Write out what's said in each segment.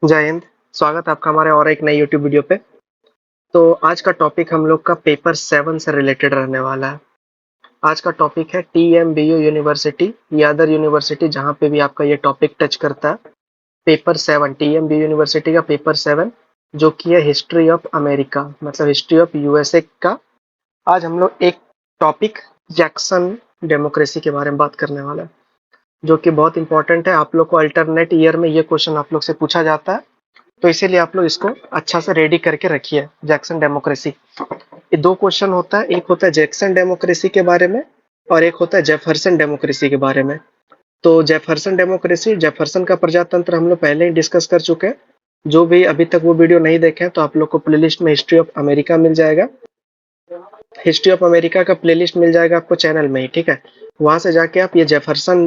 जय हिंद। स्वागत है आपका हमारे और एक नई यूट्यूब वीडियो पे। तो आज का टॉपिक हम लोग का पेपर 7 से रिलेटेड रहने वाला है। आज का टॉपिक है टीएमबीयू यूनिवर्सिटी या अदर यूनिवर्सिटी जहाँ पे भी आपका ये टॉपिक टच करता है। पेपर 7 टीएमबीयू यूनिवर्सिटी का पेपर 7 जो कि है हिस्ट्री ऑफ अमेरिका मतलब हिस्ट्री ऑफ यूएसए का। आज हम लोग एक टॉपिक जैक्सन डेमोक्रेसी के बारे में बात करने वाला है, जो कि बहुत इंपॉर्टेंट है। आप लोग को अल्टरनेट ईयर में ये क्वेश्चन आप लोग से पूछा जाता है, तो इसीलिए आप लोग इसको अच्छा से रेडी करके रखिए। जैक्सन डेमोक्रेसी, ये दो क्वेश्चन होता है, एक होता है जैक्सन डेमोक्रेसी के बारे में और एक होता है जेफरसन डेमोक्रेसी के बारे में। तो जेफरसन डेमोक्रेसी, जेफरसन का प्रजातंत्र हम लोग पहले ही डिस्कस कर चुके हैं। जो भी अभी तक वो वीडियो नहीं देखे हैं तो आप लोग को प्लेलिस्ट में हिस्ट्री ऑफ अमेरिका मिल जाएगा। हिस्ट्री ऑफ अमेरिका का प्लेलिस्ट मिल जाएगा आपको चैनल में ही, ठीक है। वहां से जाके आप ये जेफरसन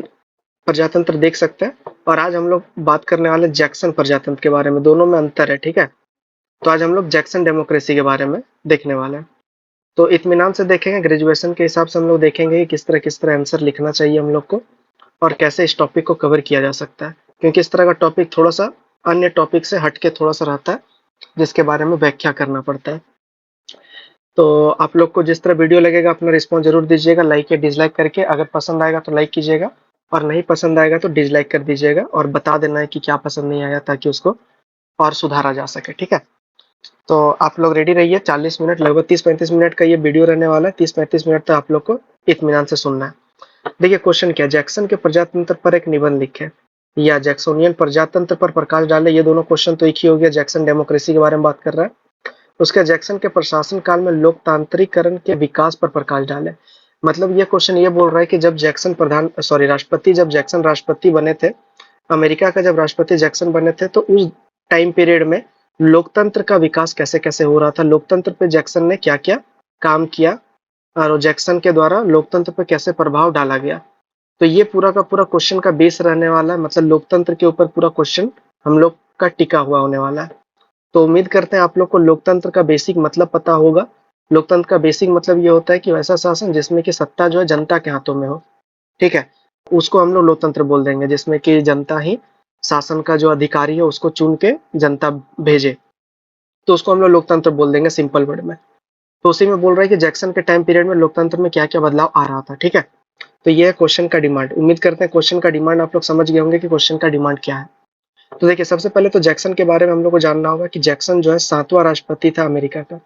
प्रजातंत्र देख सकते हैं। और आज हम लोग बात करने वाले जैक्सन प्रजातंत्र के बारे में, दोनों में अंतर है, ठीक है। तो आज हम लोग जैक्सन डेमोक्रेसी के बारे में देखने वाले हैं। तो इत्मीनान से देखेंगे, ग्रेजुएशन के हिसाब से हम लोग देखेंगे कि किस तरह आंसर लिखना चाहिए हम लोग को और कैसे इस टॉपिक को कवर किया जा सकता है, क्योंकि इस तरह का टॉपिक थोड़ा सा अन्य टॉपिक से हटके थोड़ा सा रहता है, जिसके बारे में व्याख्या करना पड़ता है। तो आप लोग को जिस तरह वीडियो लगेगा अपना रिस्पॉन्स जरूर दीजिएगा, लाइक या डिसलाइक करके। अगर पसंद आएगा तो लाइक कीजिएगा और नहीं पसंद आएगा तो डिसलाइक कर दीजिएगा और बता देना है कि क्या पसंद नहीं आया, ताकि उसको और सुधारा जा सके, ठीक है। तो आप लोग रेडी रहिए। 40 मिनट, लगभग 30-35 मिनट का ये वीडियो रहने वाला है। 30-35 मिनट तक आप लोग को इत्मीनान से सुनना है। देखिए क्वेश्चन क्या है, जैक्सन के प्रजातंत्र पर एक निबंध लिखे या जैक्सोनियन प्रजातंत्र पर प्रकाश डाले। ये दोनों क्वेश्चन तो एक ही हो गया, जैक्सन डेमोक्रेसी के बारे में बात कर रहा है। उसके जैक्सन के प्रशासन काल में लोकतांत्रिकरण के विकास पर प्रकाश डाले। मतलब ये क्वेश्चन ये बोल रहा है कि जब जैक्सन राष्ट्रपति, जब जैक्सन राष्ट्रपति बने थे, अमेरिका का जब राष्ट्रपति जैक्सन बने थे, तो उस टाइम पीरियड में लोकतंत्र का विकास कैसे कैसे हो रहा था, लोकतंत्र पे जैक्सन ने क्या क्या काम किया और जैक्सन के द्वारा लोकतंत्र पे कैसे प्रभाव डाला गया। तो ये पूरा का पूरा क्वेश्चन का बेस रहने वाला है, मतलब लोकतंत्र के ऊपर पूरा क्वेश्चन हम लोग का टिका हुआ होने वाला है। तो उम्मीद करते हैं आप लोग को लोकतंत्र का बेसिक मतलब पता होगा। लोकतंत्र का बेसिक मतलब ये होता है कि वैसा शासन जिसमें कि सत्ता जो है जनता के हाथों में हो, ठीक है। उसको हम लोग लोकतंत्र बोल देंगे, जिसमें कि जनता ही शासन का जो अधिकारी है उसको चुन के जनता भेजे, तो उसको हम लोग लोकतंत्र बोल देंगे सिंपल वर्ड में। तो उसी में बोल रहा है कि जैक्सन के टाइम पीरियड में लोकतंत्र में क्या क्या बदलाव आ रहा था, ठीक है। तो ये है क्वेश्चन का डिमांड। उम्मीद करते हैं क्वेश्चन का डिमांड आप लोग समझ गए होंगे कि क्वेश्चन का डिमांड क्या है। तो देखिए सबसे पहले तो जैक्सन के बारे में हम लोग को जानना होगा कि जैक्सन जो है 7वां राष्ट्रपति था अमेरिका का।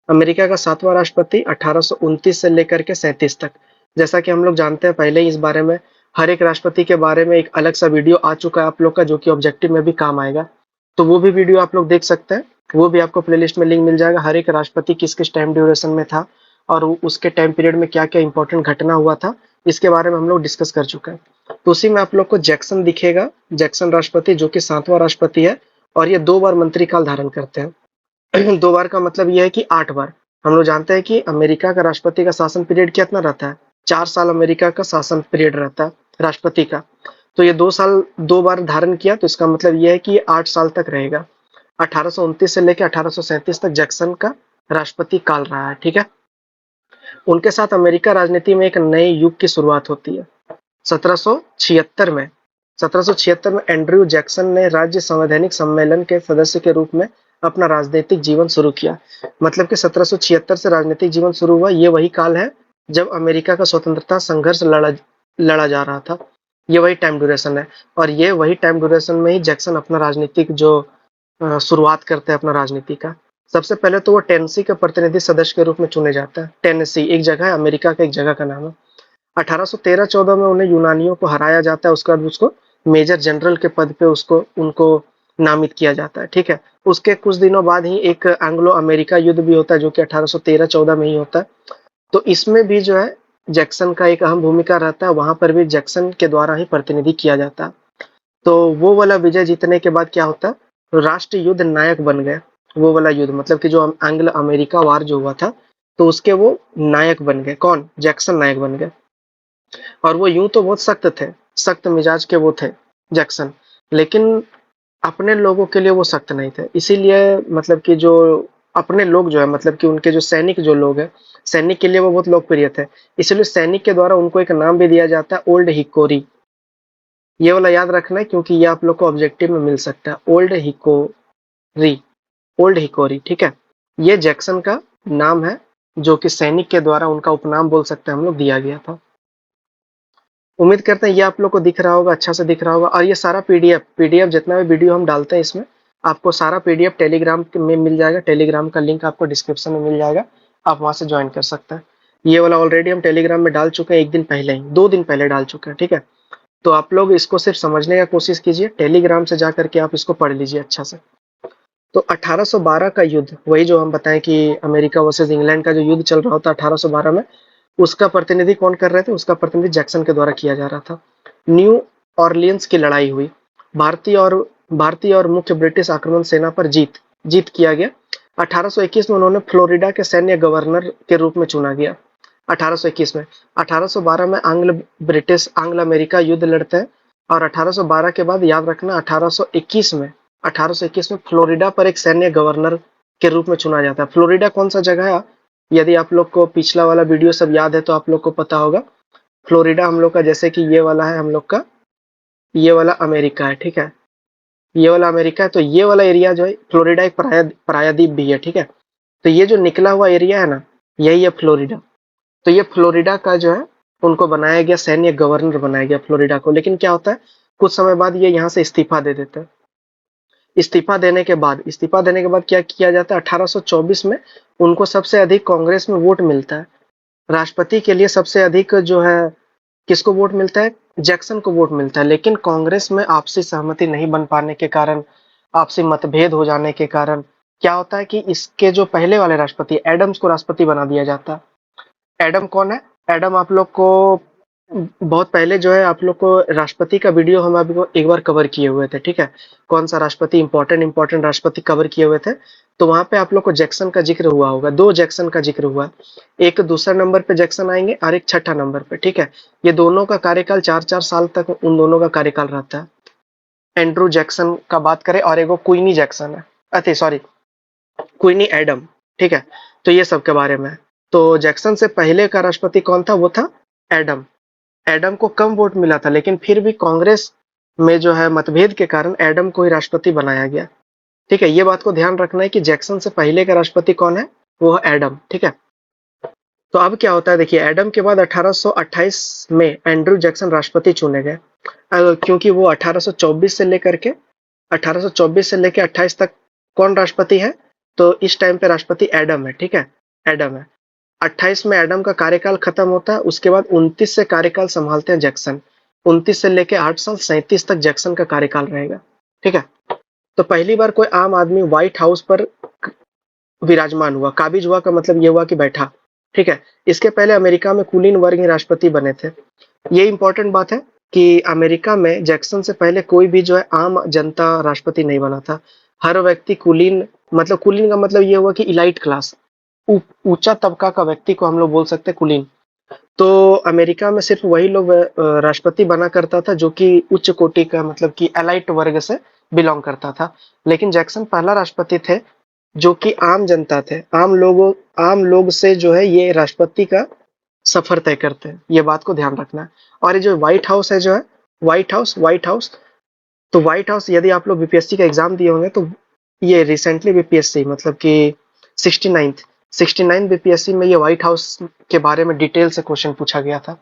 अमेरिका का 7वां राष्ट्रपति 1829 से लेकर के 37 तक। जैसा कि हम लोग जानते हैं, पहले ही इस बारे में हर एक राष्ट्रपति के बारे में एक अलग सा वीडियो आ चुका है आप लोग का, जो कि ऑब्जेक्टिव में भी काम आएगा। तो वो भी वीडियो आप लोग देख सकते हैं, वो भी आपको प्लेलिस्ट में लिंक मिल जाएगा। हर एक राष्ट्रपति किस किस टाइम ड्यूरेशन में था और उसके टाइम पीरियड में क्या क्या इंपॉर्टेंट घटना हुआ था, इसके बारे में हम लोग डिस्कस कर चुके हैं। तो उसी में आप लोग को जैक्सन दिखेगा, जैक्सन राष्ट्रपति जो कि 7वां राष्ट्रपति है। और ये 2 बार मंत्री काल धारण करते हैं। 2 बार का मतलब ये है कि 8 बार। हम लोग जानते हैं कि अमेरिका का राष्ट्रपति का शासन पीरियड कितना रहता है, 4 साल अमेरिका का शासन पीरियड रहता है राष्ट्रपति का। तो ये 2 साल 2 बार धारण किया, तो इसका मतलब ये है कि ये 8 साल तक रहेगा। 1829 से लेकर 1837 तक जैक्सन का राष्ट्रपति काल रहा है, ठीक है। उनके साथ अमेरिका राजनीति में एक नए युग की शुरुआत होती है। 1776 में 1776 में एंड्रयू जैक्सन ने राज्य संवैधानिक सम्मेलन के सदस्य के रूप में अपना राजनीतिक जीवन शुरू किया। मतलब कि 1776 से राजनीतिक जीवन शुरू हुआ। ये वही काल है जब अमेरिका का स्वतंत्रता संघर्ष लड़ा जा रहा था। ये वही टाइम ड्यूरेशन है और ये वही टाइम ड्यूरेशन में ही जैक्सन अपना राजनीतिक जो शुरुआत करते हैं अपना राजनीति का। सबसे पहले तो वो टेनेसी के प्रतिनिधि सदस्य के रूप में चुने जाता है। टेनेसी एक जगह है, अमेरिका का एक जगह का नाम है। 1813-14 में उन्हें यूनानियों को हराया जाता है। उसके बाद उसको मेजर जनरल के पद पे उनको नामित किया जाता है, ठीक है। उसके कुछ दिनों बाद ही एक एंग्लो अमेरिका युद्ध भी होता है, जो कि 1813-14 में ही होता है। तो इसमें भी जो है जैक्सन का एक अहम भूमिका रहता है। वहां पर भी जैक्सन के द्वारा ही प्रतिनिधि किया जाता है। तो वो वाला विजय जीतने के बाद क्या होता है, राष्ट्र युद्ध नायक बन गए। वो वाला युद्ध मतलब कि जो एंग्लो अमेरिका वार जो हुआ था, तो उसके वो नायक बन गए। कौन? जैक्सन नायक बन गए। और वो यूं तो बहुत सख्त थे, सख्त मिजाज के वो थे जैक्सन, लेकिन अपने लोगों के लिए वो सख्त नहीं थे। इसीलिए मतलब कि जो अपने लोग जो है, मतलब कि उनके जो सैनिक जो लोग हैं, सैनिक के लिए वो बहुत लोकप्रिय थे। इसलिए सैनिक के द्वारा उनको एक नाम भी दिया जाता है, ओल्ड हिकोरी। ये वाला याद रखना है क्योंकि ये आप लोग को ऑब्जेक्टिव में मिल सकता है। ओल्ड हिकोरी, ठीक है। ये जैक्सन का नाम है जो कि सैनिक के द्वारा उनका उपनाम बोल सकते हैं हम लोग, दिया गया था। उम्मीद करते हैं ये आप लोग को दिख रहा होगा, अच्छा से दिख रहा होगा। और ये सारा पीडीएफ जितना भी वीडियो हम डालते हैं इसमें आपको सारा पीडीएफ टेलीग्राम में मिल जाएगा। टेलीग्राम का लिंक आपको डिस्क्रिप्शन में मिल जाएगा, आप वहां से ज्वाइन कर सकते हैं। ये वाला ऑलरेडी हम टेलीग्राम में डाल चुके हैं, एक दिन पहले ही, 2 दिन पहले डाल चुके हैं, ठीक है। तो आप लोग इसको सिर्फ समझने का कोशिश कीजिए, टेलीग्राम से जा करके आप इसको पढ़ लीजिए अच्छा से। तो 1812 का युद्ध, वही जो हम बताएं कि अमेरिका वर्सेस इंग्लैंड का जो युद्ध चल रहा होता 1812 में, उसका प्रतिनिधि कौन कर रहे थे? उसका प्रतिनिधि जैक्सन के द्वारा किया जा रहा था। न्यू ऑरलियंस की लड़ाई हुई, भारतीय और मुख्य ब्रिटिश आक्रमण सेना पर जीत किया गया। 1821 में उन्होंने फ्लोरिडा के सैन्य गवर्नर के रूप में चुना गया। 1821 में 1812 में आंग्ल अमेरिका युद्ध लड़ते हैं। और 1812 के बाद याद रखना 1821 में फ्लोरिडा पर एक सैन्य गवर्नर के रूप में चुना जाता है। फ्लोरिडा कौन सा जगह है? यदि आप लोग को पिछला वाला वीडियो सब याद है तो आप लोग को पता होगा। फ्लोरिडा हम लोग का, जैसे कि ये वाला है हम लोग का, ये वाला अमेरिका है, ठीक है। ये वाला अमेरिका है, तो ये वाला एरिया जो है फ्लोरिडा एक प्रायद्वीप भी है, ठीक है। तो ये जो निकला हुआ एरिया है ना, यही है फ्लोरिडा। तो ये फ्लोरिडा का जो है उनको बनाया गया, सैन्य गवर्नर बनाया गया फ्लोरिडा को। लेकिन क्या होता है, कुछ समय बाद ये यहाँ से इस्तीफा दे देते हैं। इस्तीफा देने के बाद क्या किया जाता है? 1824 में उनको सबसे अधिक कांग्रेस में वोट मिलता है। राष्ट्रपति के लिए सबसे अधिक जो है किसको वोट मिलता है? जैक्सन को वोट मिलता है। लेकिन कांग्रेस में आपसी सहमति नहीं बन पाने के कारण, आपसी मतभेद हो जाने के कारण क्या होता है कि इसके जो पहले वाले राष्ट्रपति एडम्स को राष्ट्रपति बना दिया जाता है। एडम कौन है? एडम आप लोग को बहुत पहले जो है, आप लोग को राष्ट्रपति का वीडियो हम आपको एक बार कवर किए हुए थे, ठीक है। कौन सा राष्ट्रपति, इंपॉर्टेंट राष्ट्रपति कवर किए हुए थे। तो वहां पे आप लोग को जैक्सन का जिक्र हुआ होगा, 2 जैक्सन का जिक्र हुआ। एक दूसरा नंबर पे जैक्सन आएंगे और एक छठा नंबर पे, ठीक है। ये दोनों का कार्यकाल 4-4 साल तक उन दोनों का कार्यकाल रहता है। एंड्रू जैक्सन का बात करें और एगो क्वीनी जैक्सन है, अरे सॉरी क्वीनी एडम, ठीक है। तो ये सब के बारे में है। तो जैक्सन से पहले का राष्ट्रपति कौन था? वो था एडम। एडम को कम वोट मिला था, लेकिन फिर भी कांग्रेस में जो है मतभेद के कारण एडम को ही राष्ट्रपति बनाया गया, ठीक है। ये बात को ध्यान रखना है कि जैक्सन से पहले का राष्ट्रपति कौन है? वो है एडम, ठीक है। तो अब क्या होता है, देखिए एडम के बाद 1828 में एंड्रू जैक्सन राष्ट्रपति चुने गए। क्योंकि वो 1824 से लेकर के 28 तक कौन राष्ट्रपति है? तो इस टाइम पे राष्ट्रपति एडम है, ठीक है, एडम है। 28 में एडम का कार्यकाल खत्म होता है। उसके बाद 29 से कार्यकाल संभालते हैं जैक्सन। 29 से लेके 8 साल 37 तक जैक्सन का कार्यकाल रहेगा, ठीक है। तो पहली बार कोई आम आदमी व्हाइट हाउस पर विराजमान हुआ, काबिज हुआ का मतलब ये हुआ कि बैठा, ठीक है। इसके पहले अमेरिका में कुलीन वर्ग ही राष्ट्रपति बने थे। ये इंपॉर्टेंट बात है कि अमेरिका में जैक्सन से पहले कोई भी जो है आम जनता राष्ट्रपति नहीं बना था। हर व्यक्ति कुलीन का मतलब ये हुआ कि इलाइट क्लास, ऊंचा तबका का व्यक्ति को हम लोग बोल सकते हैं कुलीन। तो अमेरिका में सिर्फ वही लोग राष्ट्रपति बना करता था जो कि उच्च कोटि का, मतलब कि एलाइट वर्ग से बिलोंग करता था। लेकिन जैक्सन पहला राष्ट्रपति थे जो कि आम जनता थे, आम लोग से जो है ये राष्ट्रपति का सफर तय करते हैं। ये बात को ध्यान रखना है। और ये जो व्हाइट हाउस है, जो है व्हाइट हाउस, तो व्हाइट हाउस यदि आप लोग बीपीएससी का एग्जाम दिए होंगे तो ये रिसेंटली बीपीएससी मतलब कि 69 बीपीएससी में ये व्हाइट हाउस के बारे में डिटेल से क्वेश्चन पूछा गया था,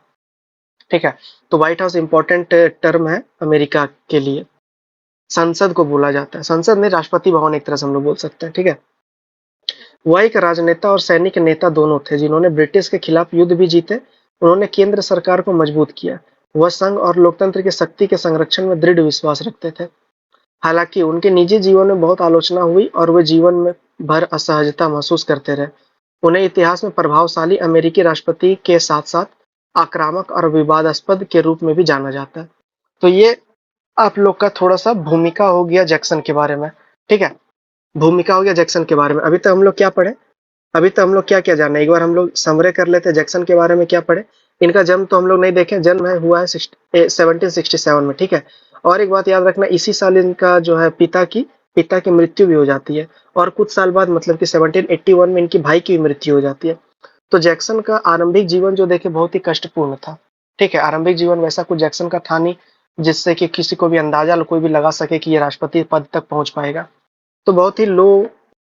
ठीक है। तो व्हाइट हाउस इंपॉर्टेंट टर्म है अमेरिका के लिए। संसद को बोला जाता है, संसद में राष्ट्रपति भवन एक तरह से हम लोग बोल सकते हैं, ठीक है। वह एक राजनेता और सैनिक नेता दोनों थे जिन्होंने ब्रिटिश के खिलाफ युद्ध भी जीते। उन्होंने केंद्र सरकार को मजबूत किया। वह संघ और लोकतंत्र की शक्ति के संरक्षण में दृढ़ विश्वास रखते थे। हालांकि उनके निजी जीवन में बहुत आलोचना हुई और वे जीवन में भर असहजता महसूस करते रहे। उन्हें इतिहास में प्रभावशाली अमेरिकी राष्ट्रपति के साथ साथ आक्रामक और विवादास्पद के रूप में भी जाना जाता है। तो ये आप लोग का थोड़ा सा भूमिका हो गया जैक्सन के बारे में, ठीक है। भूमिका हो गया जैक्सन के बारे में। अभी तक हम लोग क्या पढ़े? अभी तक हम लोग क्या क्या जाने, एक बार हम लोग समरे कर लेते हैं जैक्सन के बारे में। क्या पढ़े? इनका जन्म तो हम लोग नहीं देखे, जन्म हुआ है 1767 में, ठीक है। और एक बात याद रखना, इसी साल इनका जो है पिता की मृत्यु भी हो जाती है। और कुछ साल बाद मतलब कि 1781 में इनकी भाई की भी मृत्यु हो जाती है। तो जैक्सन का आरंभिक जीवन जो देखे बहुत ही कष्टपूर्ण था, ठीक है। आरंभिक जीवन वैसा कुछ जैक्सन का था नहीं। जिससे कि किसी को भी अंदाजा कोई भी लगा सके कि ये राष्ट्रपति पद तक पहुंच पाएगा। तो बहुत ही लो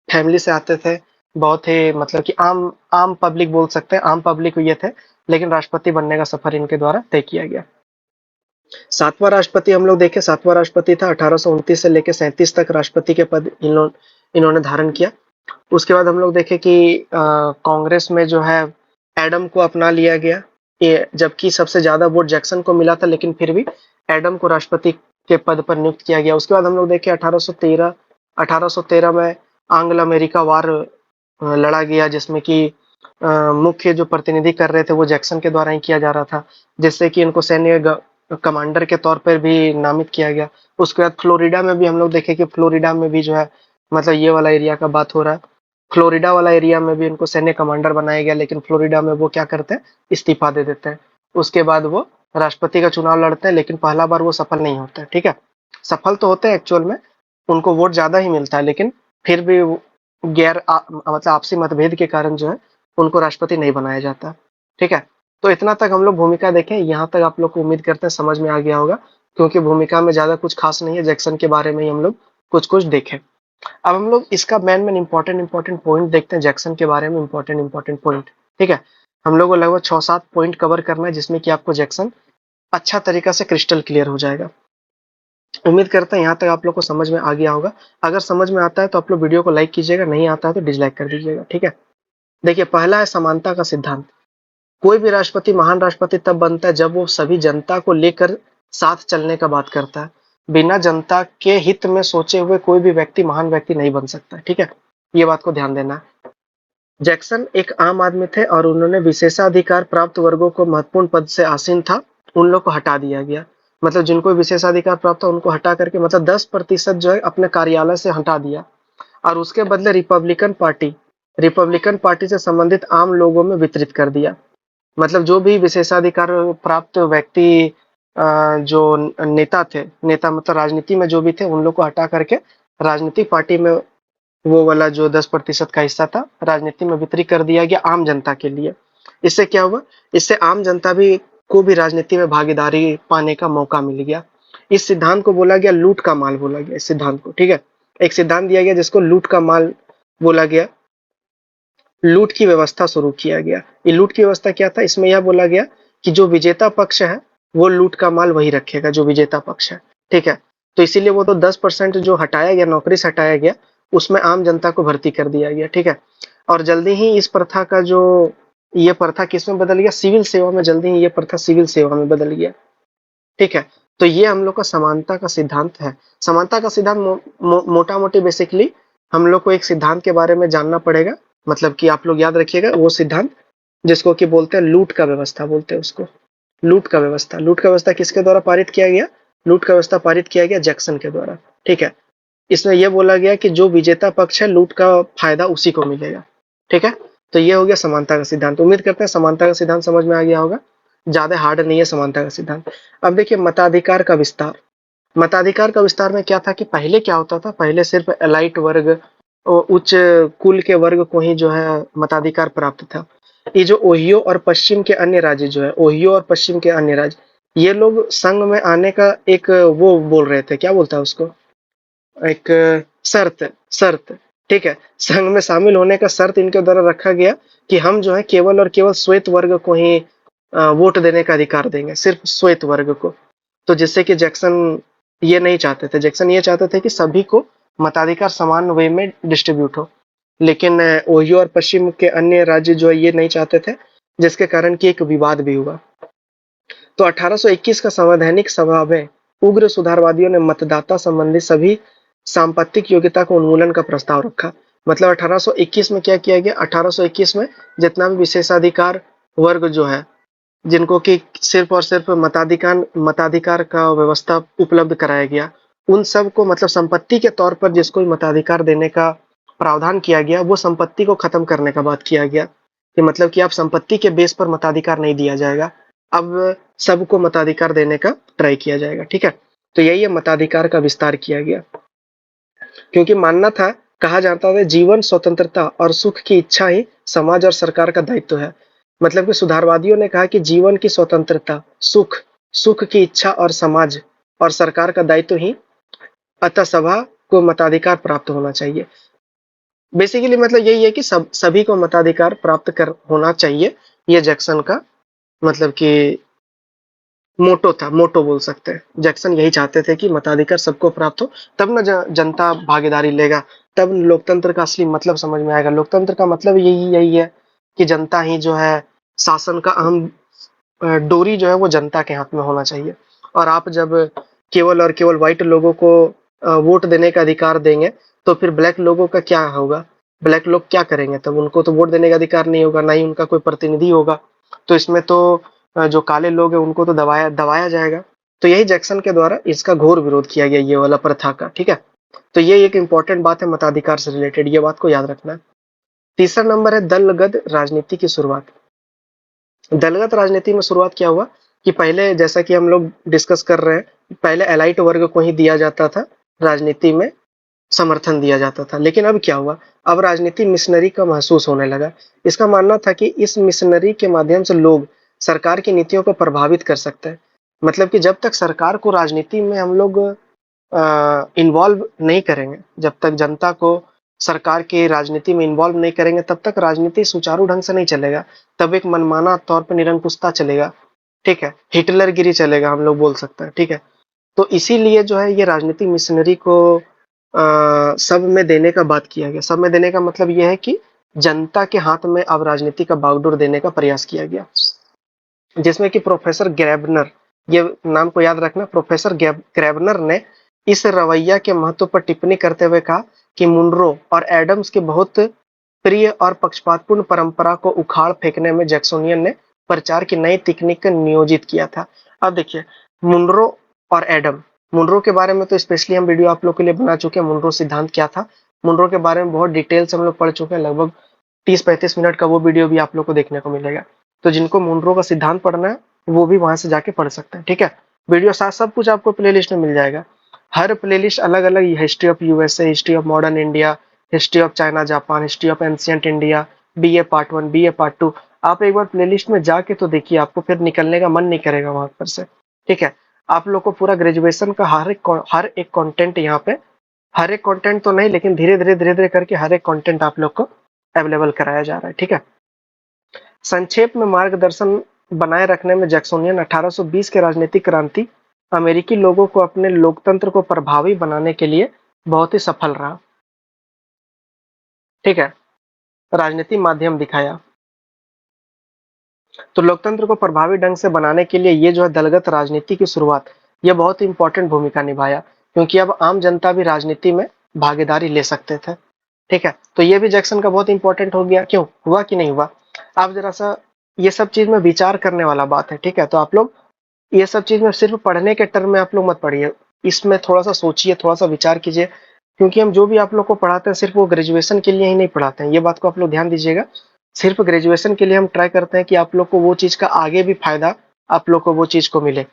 फैमिली से आते थे, बहुत ही मतलब कि आम आम पब्लिक बोल सकते हैं, आम पब्लिक ये थे, लेकिन राष्ट्रपति बनने का सफर इनके द्वारा तय किया गया। सातवां राष्ट्रपति हम लोग देखें, सातवां राष्ट्रपति था 1829 से लेकर 37 तक राष्ट्रपति के पद इन्होंने धारण किया। उसके बाद हम लोग देखें कि कांग्रेस में जो है एडम को अपना लिया गया, ये जबकि सबसे ज्यादा वोट जैक्सन को मिला था, लेकिन फिर भी एडम को राष्ट्रपति के पद पर नियुक्त किया गया। उसके बाद हम लोग देखें 1813 में आंग्ल अमेरिका वार लड़ा गया, जिसमें कि मुख्य जो प्रतिनिधि कर रहे थे वो जैक्सन के द्वारा ही किया जा रहा था, जिससे कि इनको सैन्य कमांडर के तौर पर भी नामित किया गया। उसके बाद फ्लोरिडा में भी हम लोग देखें कि फ्लोरिडा में भी जो है मतलब ये वाला एरिया का बात हो रहा है, फ्लोरिडा वाला एरिया में भी उनको सैन्य कमांडर बनाया गया, लेकिन फ्लोरिडा में वो क्या करते हैं, इस्तीफा दे देते हैं। उसके बाद वो राष्ट्रपति का चुनाव लड़ते हैं, लेकिन पहला बार वो सफल नहीं होते हैं। ठीक है, सफल तो होते हैं एक्चुअल में, उनको वोट ज्यादा ही मिलता है, लेकिन फिर भी मतलब आपसी मतभेद के कारण जो है उनको राष्ट्रपति नहीं बनाया जाता। ठीक है, तो इतना तक हम लोग भूमिका देखें, यहाँ तक आप लोग को उम्मीद करते हैं समझ में आ गया होगा, क्योंकि भूमिका में ज्यादा कुछ खास नहीं है, जैक्सन के बारे में ही हम लोग कुछ कुछ देखें। अब हम लोग इसका मेन इंपॉर्टेंट पॉइंट देखते हैं जैक्सन के बारे में, इंपॉर्टेंट पॉइंट। ठीक है, हम लोग को लगभग 6-7 पॉइंट कवर करना है, जिसमें कि आपको जैक्सन अच्छा तरीका से क्रिस्टल क्लियर हो जाएगा। उम्मीद करते हैं यहाँ तक आप लोग को समझ में आ गया होगा। अगर समझ में आता है तो आप लोग वीडियो को लाइक कीजिएगा, नहीं आता है तो डिसलाइक कर दीजिएगा। ठीक है, देखिए पहला है समानता का सिद्धांत। कोई भी राष्ट्रपति महान राष्ट्रपति तब बनता है जब वो सभी जनता को लेकर साथ चलने का बात करता है। बिना जनता के हित में सोचे हुए कोई भी व्यक्ति महान व्यक्ति नहीं बन सकता। ठीक है, ये बात को ध्यान देना है। जैक्सन एक आम आदमी थे और उन्होंने विशेषाधिकार प्राप्त वर्गों को महत्वपूर्ण पद से आसीन था, उन लोग को हटा दिया गया। मतलब जिनको विशेषाधिकार प्राप्त था उनको हटा करके मतलब 10% जो है अपने कार्यालय से हटा दिया, और उसके बदले रिपब्लिकन पार्टी से संबंधित आम लोगों में वितरित कर दिया। मतलब जो भी विशेषाधिकार प्राप्त व्यक्ति जो नेता मतलब राजनीति में जो भी थे, उन लोग को हटा करके राजनीतिक पार्टी में वो वाला जो 10% का हिस्सा था राजनीति में वितरित कर दिया गया आम जनता के लिए। इससे क्या हुआ, इससे आम जनता भी को भी राजनीति में भागीदारी पाने का मौका मिल गया। इस सिद्धांत को बोला गया लूट का माल बोला गया इस सिद्धांत को। ठीक है, एक सिद्धांत दिया गया जिसको लूट का माल बोला गया। लूट की व्यवस्था शुरू किया गया। ये लूट की व्यवस्था क्या था, इसमें यह बोला गया कि जो विजेता पक्ष है वो लूट का माल वही रखेगा जो विजेता पक्ष है। ठीक है, तो इसीलिए वो तो 10% जो हटाया गया, नौकरी से हटाया गया, उसमें आम जनता को भर्ती कर दिया गया। ठीक है, और जल्दी ही इस प्रथा का जो ये प्रथा किसमें बदल गया, सिविल सेवा में। जल्दी ही ये प्रथा सिविल सेवा में बदल गया। ठीक है, तो ये हम लोग का समानता का सिद्धांत है। समानता का सिद्धांत मोटा मोटी बेसिकली हम लोग को एक सिद्धांत के बारे में जानना पड़ेगा, मतलब कि आप लोग याद रखिएगा वो सिद्धांत जिसको कि बोलते हैं लूट का व्यवस्था, बोलते हैं उसको लूट का व्यवस्था। लूट का व्यवस्था किसके द्वारा पारित किया गया, लूट का व्यवस्था पारित किया गया जैक्सन के द्वारा। ठीक है, इसमें यह बोला गया कि जो विजेता पक्ष है लूट का फायदा उसी को मिलेगा। ठीक है, तो ये हो गया समानता का सिद्धांत। उम्मीद करते हैं समानता का सिद्धांत समझ में आ गया होगा, ज्यादा हार्ड नहीं है समानता का सिद्धांत। अब देखिए मताधिकार का विस्तार। मताधिकार का विस्तार में क्या था कि पहले क्या होता था, पहले सिर्फ एलाइट वर्ग और उच्च कुल के वर्ग को ही जो है मताधिकार प्राप्त था। ये जो ओहियो और पश्चिम के अन्य राज्य जो है, ओहियो और पश्चिम के अन्य राज्य, ये लोग संघ में आने का एक वो बोल रहे थे, क्या बोलता है उसको, एक शर्त। ठीक है, संघ में शामिल होने का शर्त इनके द्वारा रखा गया कि हम जो है केवल और केवल श्वेत वर्ग को ही वोट देने का अधिकार देंगे, सिर्फ श्वेत वर्ग को। तो जिससे कि जैक्सन ये नहीं चाहते थे, जैक्सन ये चाहते थे कि सभी को मताधिकार समान वे में डिस्ट्रीब्यूट हो, लेकिन ओहियो और पश्चिम के अन्य राज्य जो है ये नहीं चाहते थे, जिसके कारण कि एक विवाद भी हुआ। तो 1821 का संवैधानिक सभा में उग्र सुधारवादियों ने मतदाता संबंधी सभी सांपत्तिक योग्यता को उन्मूलन का प्रस्ताव रखा। मतलब 1821 में क्या किया गया, 1821 में जितना भी विशेषाधिकार वर्ग जो है, जिनको कि सिर्फ और सिर्फ मताधिकार का व्यवस्था उपलब्ध कराया गया, उन सब को मतलब संपत्ति के तौर पर जिसको मताधिकार देने का प्रावधान किया गया, वो संपत्ति को खत्म करने का बात किया गया कि मतलब कि आप संपत्ति के बेस पर मताधिकार नहीं दिया जाएगा, अब सबको मताधिकार देने का ट्राई किया जाएगा। ठीक है, तो यही है मताधिकार का विस्तार किया गया, क्योंकि मानना था, कहा जाता था जीवन स्वतंत्रता और सुख की इच्छा ही समाज और सरकार का दायित्व है। मतलब कि सुधारवादियों ने कहा कि जीवन की स्वतंत्रता, सुख सुख की इच्छा और समाज और सरकार का दायित्व ही, अतः सभा को मताधिकार प्राप्त होना चाहिए। बेसिकली मतलब यही है कि सभी को मताधिकार प्राप्त कर होना चाहिए। ये जैक्सन का मतलब कि मोटो था, मोटो बोल सकते हैं। जैक्सन यही चाहते थे कि मताधिकार सबको प्राप्त हो, तब ना जनता भागीदारी लेगा, तब लोकतंत्र का असली मतलब समझ में आएगा। लोकतंत्र का मतलब यही यही है कि जनता ही जो है शासन का अहम डोरी जो है वो जनता के हाथ में होना चाहिए। और आप जब केवल और केवल व्हाइट लोगों को वोट देने का अधिकार देंगे, तो फिर ब्लैक लोगों का क्या होगा? ब्लैक लोग क्या करेंगे? तब उनको तो वोट देने का अधिकार नहीं होगा, ना ही उनका कोई प्रतिनिधि होगा। तो इसमें तो जो काले लोग हैं उनको तो दबाया दबाया जाएगा। तो यही जैक्सन के द्वारा इसका घोर विरोध किया गया, ये वाला प्रथा का। ठीक है, तो ये एक इंपॉर्टेंट बात है मताधिकार से रिलेटेड, ये बात को याद रखना है। तीसरा नंबर है दलगत राजनीति की शुरुआत। दलगत राजनीति में शुरुआत क्या हुआ कि पहले जैसा कि हम लोग डिस्कस कर रहे हैं, पहले एलाइट वर्ग को ही दिया जाता था, राजनीति में समर्थन दिया जाता था। लेकिन अब क्या हुआ? अब राजनीति मिशनरी का महसूस होने लगा। इसका मानना था कि इस मिशनरी के माध्यम से लोग सरकार की नीतियों को प्रभावित कर सकते हैं। मतलब कि जब तक सरकार को राजनीति में हम लोग इन्वॉल्व नहीं करेंगे, जब तक जनता को सरकार के राजनीति में इन्वॉल्व नहीं करेंगे, तब तक राजनीति सुचारू ढंग से नहीं चलेगा। तब एक मनमाना तौर पर निरंकुशता चलेगा। ठीक है, हिटलरगिरी चलेगा, हम लोग बोल सकते हैं। ठीक है, तो इसीलिए जो है ये राजनीति मिशनरी को सब में देने का बात किया गया। सब में देने का मतलब यह है कि जनता के हाथ में अब राजनीति का बागडोर देने का प्रयास किया गया, जिसमें कि प्रोफेसर ग्रेबनर, ये नाम को याद रखना, प्रोफेसर ग्रेबनर ने इस रवैया के महत्व पर टिप्पणी करते हुए कहा कि मुनरो और एडम्स के बहुत प्रिय और पक्षपातपूर्ण परंपरा को उखाड़ फेंकने में जैक्सोनियन ने प्रचार की नई तकनीक नियोजित किया था। अब देखिए, मुनरो और एडम, मुनरो के बारे में तो स्पेशली हम वीडियो आप लोग के लिए बना चुके हैं। मुनरो सिद्धांत क्या था, मुनरो के बारे में बहुत डिटेल से हम लोग पढ़ चुके हैं। लगभग 30-35 मिनट का वो वीडियो भी आप लोग को देखने को मिलेगा। तो जिनको मुनरो का सिद्धांत पढ़ना है वो भी वहां से जाके पढ़ सकते हैं। ठीक है, वीडियो साथ सब कुछ आपको प्लेलिस्ट में मिल जाएगा। हर प्लेलिस्ट अलग अलग, history of USA, history of modern India, history of China Japan, history of ancient India, BA part 1, BA part 2। आप एक बार प्लेलिस्ट में जाके तो देखिए, आपको फिर निकलने का मन नहीं करेगा वहां पर से। ठीक है, आप लोग को पूरा ग्रेजुएशन का हर एक कंटेंट यहाँ पे, हर एक कंटेंट तो नहीं लेकिन धीरे धीरे करके हर एक कंटेंट आप लोग को अवेलेबल कराया जा रहा है। ठीक है, संक्षेप में मार्गदर्शन बनाए रखने में जैक्सोनियन 1820 के राजनीतिक क्रांति अमेरिकी लोगों को अपने लोकतंत्र को प्रभावी बनाने के लिए बहुत ही सफल रहा। ठीक है, राजनीति माध्यम दिखाया। तो लोकतंत्र को प्रभावी ढंग से बनाने के लिए ये जो है दलगत राजनीति की शुरुआत, ये बहुत ही इंपॉर्टेंट भूमिका निभाया, क्योंकि अब आम जनता भी राजनीति में भागीदारी ले सकते थे। ठीक है, तो ये भी जैक्सन का बहुत इंपॉर्टेंट हो गया। क्यों हुआ कि नहीं हुआ? आप जरा सा ये सब चीज में विचार करने वाला बात है। ठीक है, तो आप लोग ये सब चीज में सिर्फ पढ़ने के टर्म में आप लोग मत पढ़िए, इसमें थोड़ा सा सोचिए, थोड़ा सा विचार कीजिए। क्योंकि हम जो भी आप लोग को पढ़ाते हैं सिर्फ वो ग्रेजुएशन के लिए ही नहीं पढ़ाते हैं, ये बात को आप लोग ध्यान दीजिएगा। सिर्फ ग्रेजुएशन के लिए हम ट्राई करते हैं कि आप लोग को वो चीज का आगे भी फायदा, आप लोग को वो चीज को मिले।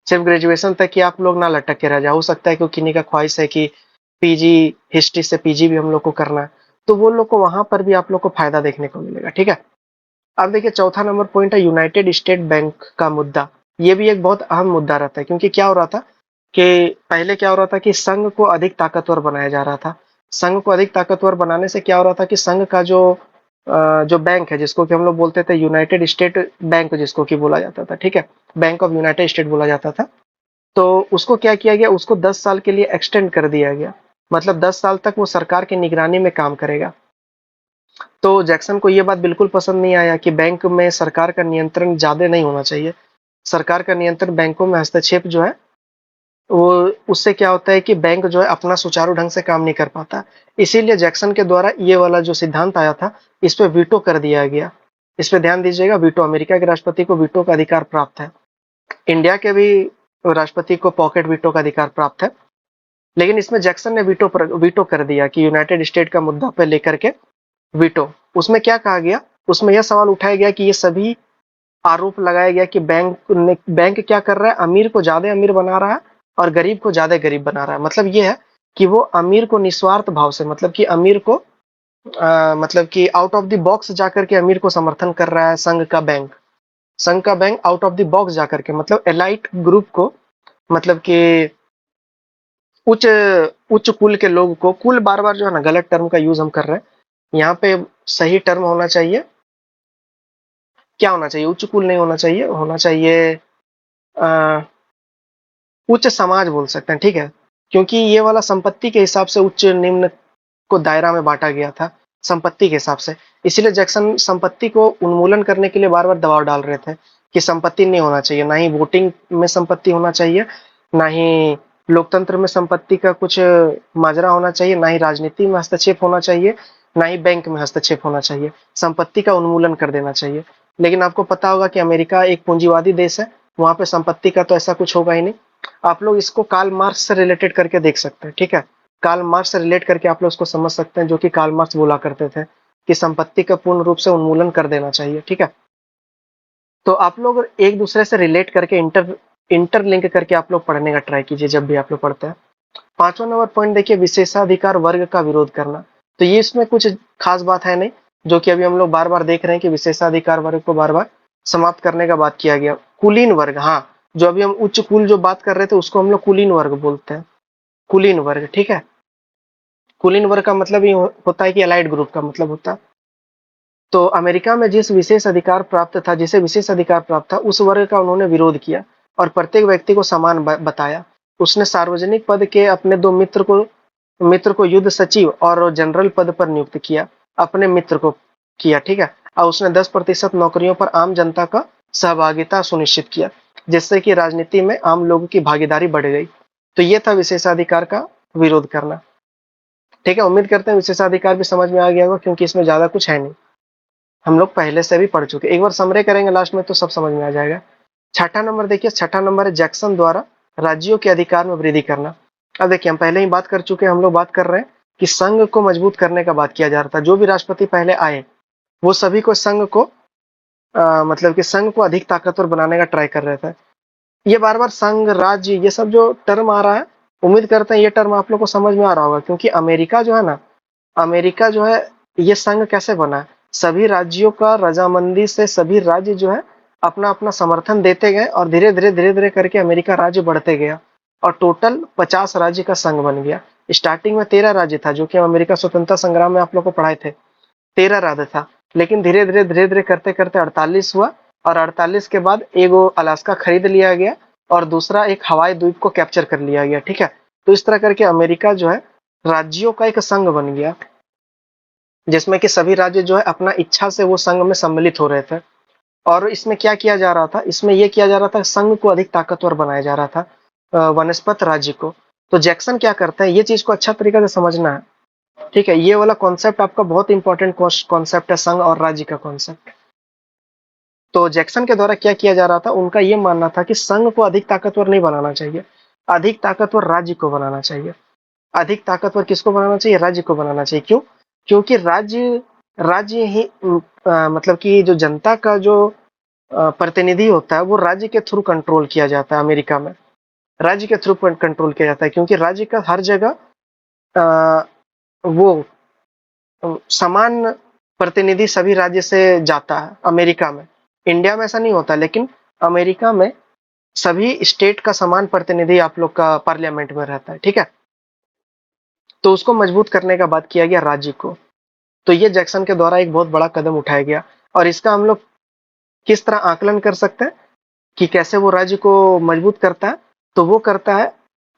सिर्फ ग्रेजुएशन तक ही आप लोग ना लटक के रह जाए। हो सकता है कि किन्हीं का ख्वाहिश है कि पीजी, हिस्ट्री से पीजी भी हम लोग को करना है, तो वो लोग को वहां पर भी आप लोग को फायदा देखने को मिलेगा। ठीक है, अब देखिए चौथा नंबर पॉइंट है यूनाइटेड स्टेट बैंक का मुद्दा। ये भी एक बहुत अहम मुद्दा रहता है, क्योंकि क्या हो रहा था कि पहले क्या हो रहा था कि संघ को अधिक ताकतवर बनाया जा रहा था। संघ को अधिक ताकतवर बनाने से क्या हो रहा था कि संघ का जो बैंक है, जिसको कि हम लोग बोलते थे यूनाइटेड स्टेट बैंक, जिसको कि बोला जाता था। ठीक है, बैंक ऑफ यूनाइटेड स्टेट बोला जाता था। तो उसको क्या किया गया, उसको 10 साल के लिए एक्सटेंड कर दिया गया। मतलब 10 साल तक वो सरकार की निगरानी में काम करेगा। तो जैक्सन को ये बात बिल्कुल पसंद नहीं आया कि बैंक में सरकार का नियंत्रण ज्यादा नहीं होना चाहिए। सरकार का नियंत्रण, बैंकों में हस्तक्षेप जो है वो, उससे क्या होता है कि बैंक जो है अपना सुचारू ढंग से काम नहीं कर पाता। इसीलिए जैक्सन के द्वारा ये वाला जो सिद्धांत आया था, इस पे वीटो कर दिया गया। इस पे ध्यान दीजिएगा, वीटो, अमेरिका के राष्ट्रपति को वीटो का अधिकार प्राप्त है। इंडिया के भी राष्ट्रपति को पॉकेट वीटो का अधिकार प्राप्त है। लेकिन इसमें जैक्सन ने वीटो कर दिया कि यूनाइटेड स्टेट का मुद्दा पे लेकर के वीटो। उसमें क्या कहा गया, उसमें यह सवाल उठाया गया कि ये सभी आरोप लगाया गया कि बैंक क्या कर रहा है, अमीर को ज्यादा अमीर बना रहा है और गरीब को ज्यादा गरीब बना रहा है। मतलब ये है कि वो अमीर को निस्वार्थ भाव से, मतलब कि अमीर को मतलब कि आउट ऑफ द बॉक्स जाकर के अमीर को समर्थन कर रहा है संघ का बैंक। संघ का bank out of the box जाकर के, मतलब एलाइट ग्रुप को, मतलब कि उच्च उच्च कुल के लोग को, कुल बार बार जो है ना गलत टर्म का यूज हम कर रहे हैं, यहाँ पे सही टर्म होना चाहिए, क्या होना चाहिए, उच्च कुल नहीं होना चाहिए, होना चाहिए अ, उच्च समाज बोल सकते हैं, ठीक है, क्योंकि ये वाला संपत्ति के हिसाब से उच्च निम्न को दायरा में बांटा गया था, संपत्ति के हिसाब से। इसीलिए जैक्सन संपत्ति को उन्मूलन करने के लिए बार बार दबाव डाल रहे थे कि संपत्ति नहीं होना चाहिए, ना ही वोटिंग में संपत्ति होना चाहिए, ना ही लोकतंत्र में संपत्ति का कुछ माजरा होना चाहिए, ना ही राजनीति में हस्तक्षेप होना चाहिए, ना ही बैंक में हस्तक्षेप होना चाहिए, संपत्ति का उन्मूलन कर देना चाहिए। लेकिन आपको पता होगा कि अमेरिका एक पूंजीवादी देश है, वहां पे संपत्ति का तो ऐसा कुछ होगा ही नहीं। आप लोग इसको कार्ल मार्क्स से रिलेटेड करके देख सकते हैं, ठीक है, कार्ल मार्क्स से रिलेट करके आप लोग उसको समझ सकते हैं, जो कि कार्ल मार्क्स बोला करते थे कि संपत्ति का पूर्ण रूप से उन्मूलन कर देना चाहिए, ठीक है। तो आप लोग एक दूसरे से रिलेट करके इंटरलिंक करके आप लोग पढ़ने का ट्राई कीजिए जब भी आप लोग पढ़ते हैं। 5वां नंबर पॉइंट देखिए, विशेषाधिकार वर्ग का विरोध करना। तो ये इसमें कुछ खास बात है नहीं, जो कि अभी हम लोग बार बार देख रहे हैं कि विशेषाधिकार वर्ग को बार बार समाप्त करने का बात किया गया। कुलीन वर्ग, हाँ, जो अभी हम उच्च कुल जो बात कर रहे थे उसको हम लोग कुलीन वर्ग बोलते हैं, कुलीन वर्ग, ठीक है। कुलीन वर्ग का मतलब ये होता है कि अलाइड ग्रुप का मतलब होता है। तो अमेरिका में जिस विशेष अधिकार प्राप्त था, जिसे विशेष अधिकार प्राप्त था, उस वर्ग का उन्होंने विरोध किया और प्रत्येक व्यक्ति को समान बताया। उसने सार्वजनिक पद के अपने दो मित्र को युद्ध सचिव और जनरल पद पर नियुक्त किया, अपने मित्र को किया, ठीक है। और उसने 10% नौकरियों पर आम जनता का सहभागिता सुनिश्चित किया, जिससे कि राजनीति में आम लोगों की भागीदारी बढ़ गई। तो ये था विशेषाधिकार का विरोध करना, ठीक है। उम्मीद करते हैं विशेषाधिकार भी समझ में आ गया होगा, क्योंकि इसमें ज्यादा कुछ है नहीं, हम लोग पहले से भी पढ़ चुके। एक बार समरे करेंगे लास्ट में तो सब समझ में आ जाएगा। छठा नंबर देखिए, छठा नंबर है जैक्सन द्वारा राज्यों के अधिकार में वृद्धि करना। अब देखिए, हम पहले ही बात कर चुके हैं, हम लोग बात कर रहे हैं कि संघ को मजबूत करने का बात किया जा रहा था। जो भी राष्ट्रपति पहले आए वो सभी को संघ को मतलब कि संघ को अधिक ताकतवर बनाने का ट्राई कर रहे थे। ये बार बार संघ, राज्य, ये सब जो टर्म आ रहा है, उम्मीद करते हैं ये टर्म आप लोग को समझ में आ रहा होगा, क्योंकि अमेरिका जो है ना, अमेरिका जो है, ये संघ कैसे बना है, सभी राज्यों का रजामंदी से सभी राज्य जो है अपना अपना समर्थन देते गए और धीरे धीरे करके अमेरिका राज्य बढ़ते गया और टोटल 50 राज्य का संघ बन गया। स्टार्टिंग में 13 राज्य था, जो कि हम अमेरिका स्वतंत्रता संग्राम में आप लोग को पढ़ाए थे, 13 राज्य था। लेकिन धीरे धीरे करते करते 48 हुआ और 48 के बाद एगो अलास्का खरीद लिया गया और दूसरा एक हवाई द्वीप को कैप्चर कर लिया गया, ठीक है। तो इस तरह करके अमेरिका जो है राज्यों का एक संघ बन गया, जिसमें कि सभी राज्य जो है अपना इच्छा से वो संघ में सम्मिलित हो रहे थे। और इसमें क्या किया जा रहा था, इसमें यह किया जा रहा था, संघ को अधिक ताकतवर बनाया जा रहा था, वनस्पत राज्य को। तो जैक्सन क्या करते हैं, ये चीज को अच्छा तरीका से समझना है, ठीक है। ये वाला कॉन्सेप्ट आपका बहुत इंपॉर्टेंट कॉन्सेप्ट है, संघ और राज्य का कॉन्सेप्ट। तो जैक्सन के द्वारा क्या किया जा रहा था, उनका ये मानना था कि संघ को अधिक ताकतवर नहीं बनाना चाहिए, अधिक ताकतवर राज्य को बनाना चाहिए। अधिक ताकतवर किसको बनाना चाहिए, राज्य को बनाना चाहिए। क्यों? क्योंकि राज्य राज्य ही मतलब कि जो जनता का जो प्रतिनिधि होता है वो राज्य के थ्रू कंट्रोल किया जाता है। अमेरिका में राज्य के थ्रू कंट्रोल किया जाता है, क्योंकि राज्य का हर जगह अ, वो समान प्रतिनिधि सभी राज्य से जाता है। अमेरिका में, इंडिया में ऐसा नहीं होता, लेकिन अमेरिका में सभी स्टेट का समान प्रतिनिधि आप लोग का पार्लियामेंट में रहता है, ठीक है। तो उसको मजबूत करने का बात किया गया राज्य को। तो ये जैक्सन के द्वारा एक बहुत बड़ा कदम उठाया गया और इसका हम लोग किस तरह आकलन कर सकते हैं कि कैसे वो राज्य को मजबूत करता है। तो वो करता है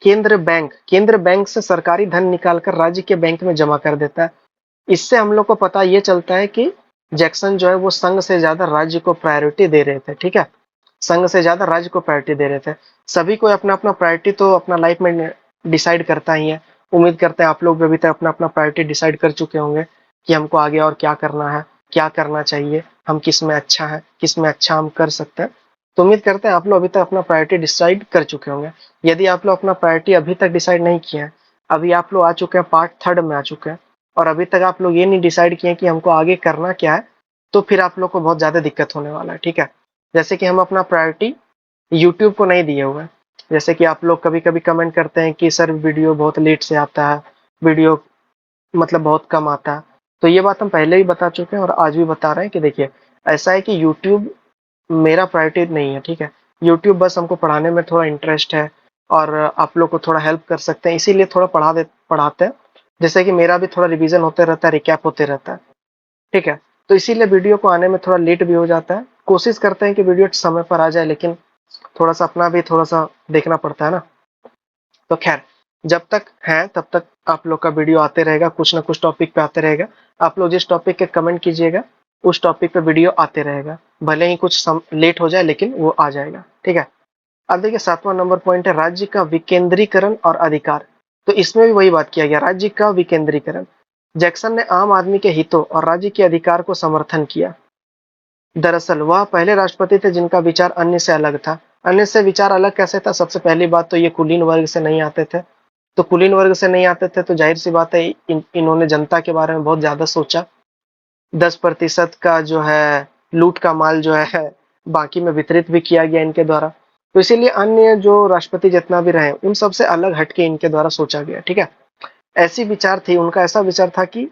केंद्र बैंक से सरकारी धन निकालकर राज्य के बैंक में जमा कर देता है। इससे हम लोग को पता ये चलता है कि जैक्सन जो है वो संघ से ज्यादा राज्य को प्रायोरिटी दे रहे थे, ठीक है। संघ से ज्यादा राज्य को प्रायोरिटी दे रहे थे। सभी को अपना अपना प्रायोरिटी तो अपना लाइफ में डिसाइड करता ही है। उम्मीद करते हैं आप लोग भी अभी तक अपना अपना प्रायोरिटी डिसाइड कर चुके होंगे कि हमको आगे और क्या करना है, क्या करना चाहिए, हम किस में अच्छा है, किस में अच्छा हम कर सकते हैं। तो उम्मीद करते हैं आप लोग अभी तक अपना प्रायोरिटी डिसाइड कर चुके होंगे। यदि आप लोग अपना प्रायोरिटी अभी तक डिसाइड नहीं किए हैं, अभी आप लोग आ चुके हैं पार्ट 3 में आ चुके हैं और अभी तक आप लोग ये नहीं डिसाइड किए कि हमको आगे करना क्या है, तो फिर आप लोग को बहुत ज्यादा दिक्कत होने वाला है, ठीक है। जैसे कि हम अपना प्रायोरिटी यूट्यूब को नहीं दिए हुए हैं। जैसे कि आप लोग कभी कभी कमेंट करते हैं कि सर वीडियो बहुत लेट से आता है, वीडियो मतलब बहुत कम आता है। तो ये बात हम पहले ही बता चुके हैं और आज भी बता रहे हैं कि देखिए, ऐसा है कि यूट्यूब मेरा प्रायोरिटी नहीं है, ठीक है। यूट्यूब बस हमको पढ़ाने में थोड़ा इंटरेस्ट है और आप लोग को थोड़ा हेल्प कर सकते हैं, इसीलिए थोड़ा पढ़ाते हैं, जैसे कि मेरा भी थोड़ा रिवीजन होते रहता है, रिकैप होते रहता है, ठीक है। तो इसीलिए वीडियो को आने में थोड़ा लेट भी हो जाता है। कोशिश करते हैं कि वीडियो समय पर आ जाए, लेकिन थोड़ा सा अपना भी थोड़ा सा देखना पड़ता है ना। तो खैर, जब तक है तब तक आप लोग का वीडियो आते रहेगा, कुछ ना कुछ टॉपिक पे आते रहेगा। आप लोग जिस टॉपिक के कमेंट कीजिएगा उस टॉपिक पे वीडियो आते रहेगा, भले ही कुछ लेट हो जाए लेकिन वो आ जाएगा, ठीक है। अब देखिए 7वां नंबर पॉइंट है राज्य का विकेंद्रीकरण और अधिकार। तो इसमें भी वही बात किया गया, राज्य का विकेंद्रीकरण। जैक्सन ने आम आदमी के हितों और राज्य के अधिकार को समर्थन किया। दरअसल वह पहले राष्ट्रपति थे जिनका विचार अन्य से अलग था। अन्य से विचार अलग कैसे था? सबसे पहली बात तो ये कुलीन वर्ग से नहीं आते थे। तो कुलीन वर्ग से नहीं आते थे तो जाहिर सी बात है इन्होंने जनता के बारे में बहुत ज्यादा सोचा। 10% का जो है लूट का माल जो है बाकी में वितरित भी किया गया इनके द्वारा। तो इसीलिए अन्य जो राष्ट्रपति जितना भी रहे उन सबसे अलग हटके इनके द्वारा सोचा गया, ठीक है। ऐसी विचार थी उनका, ऐसा विचार था कि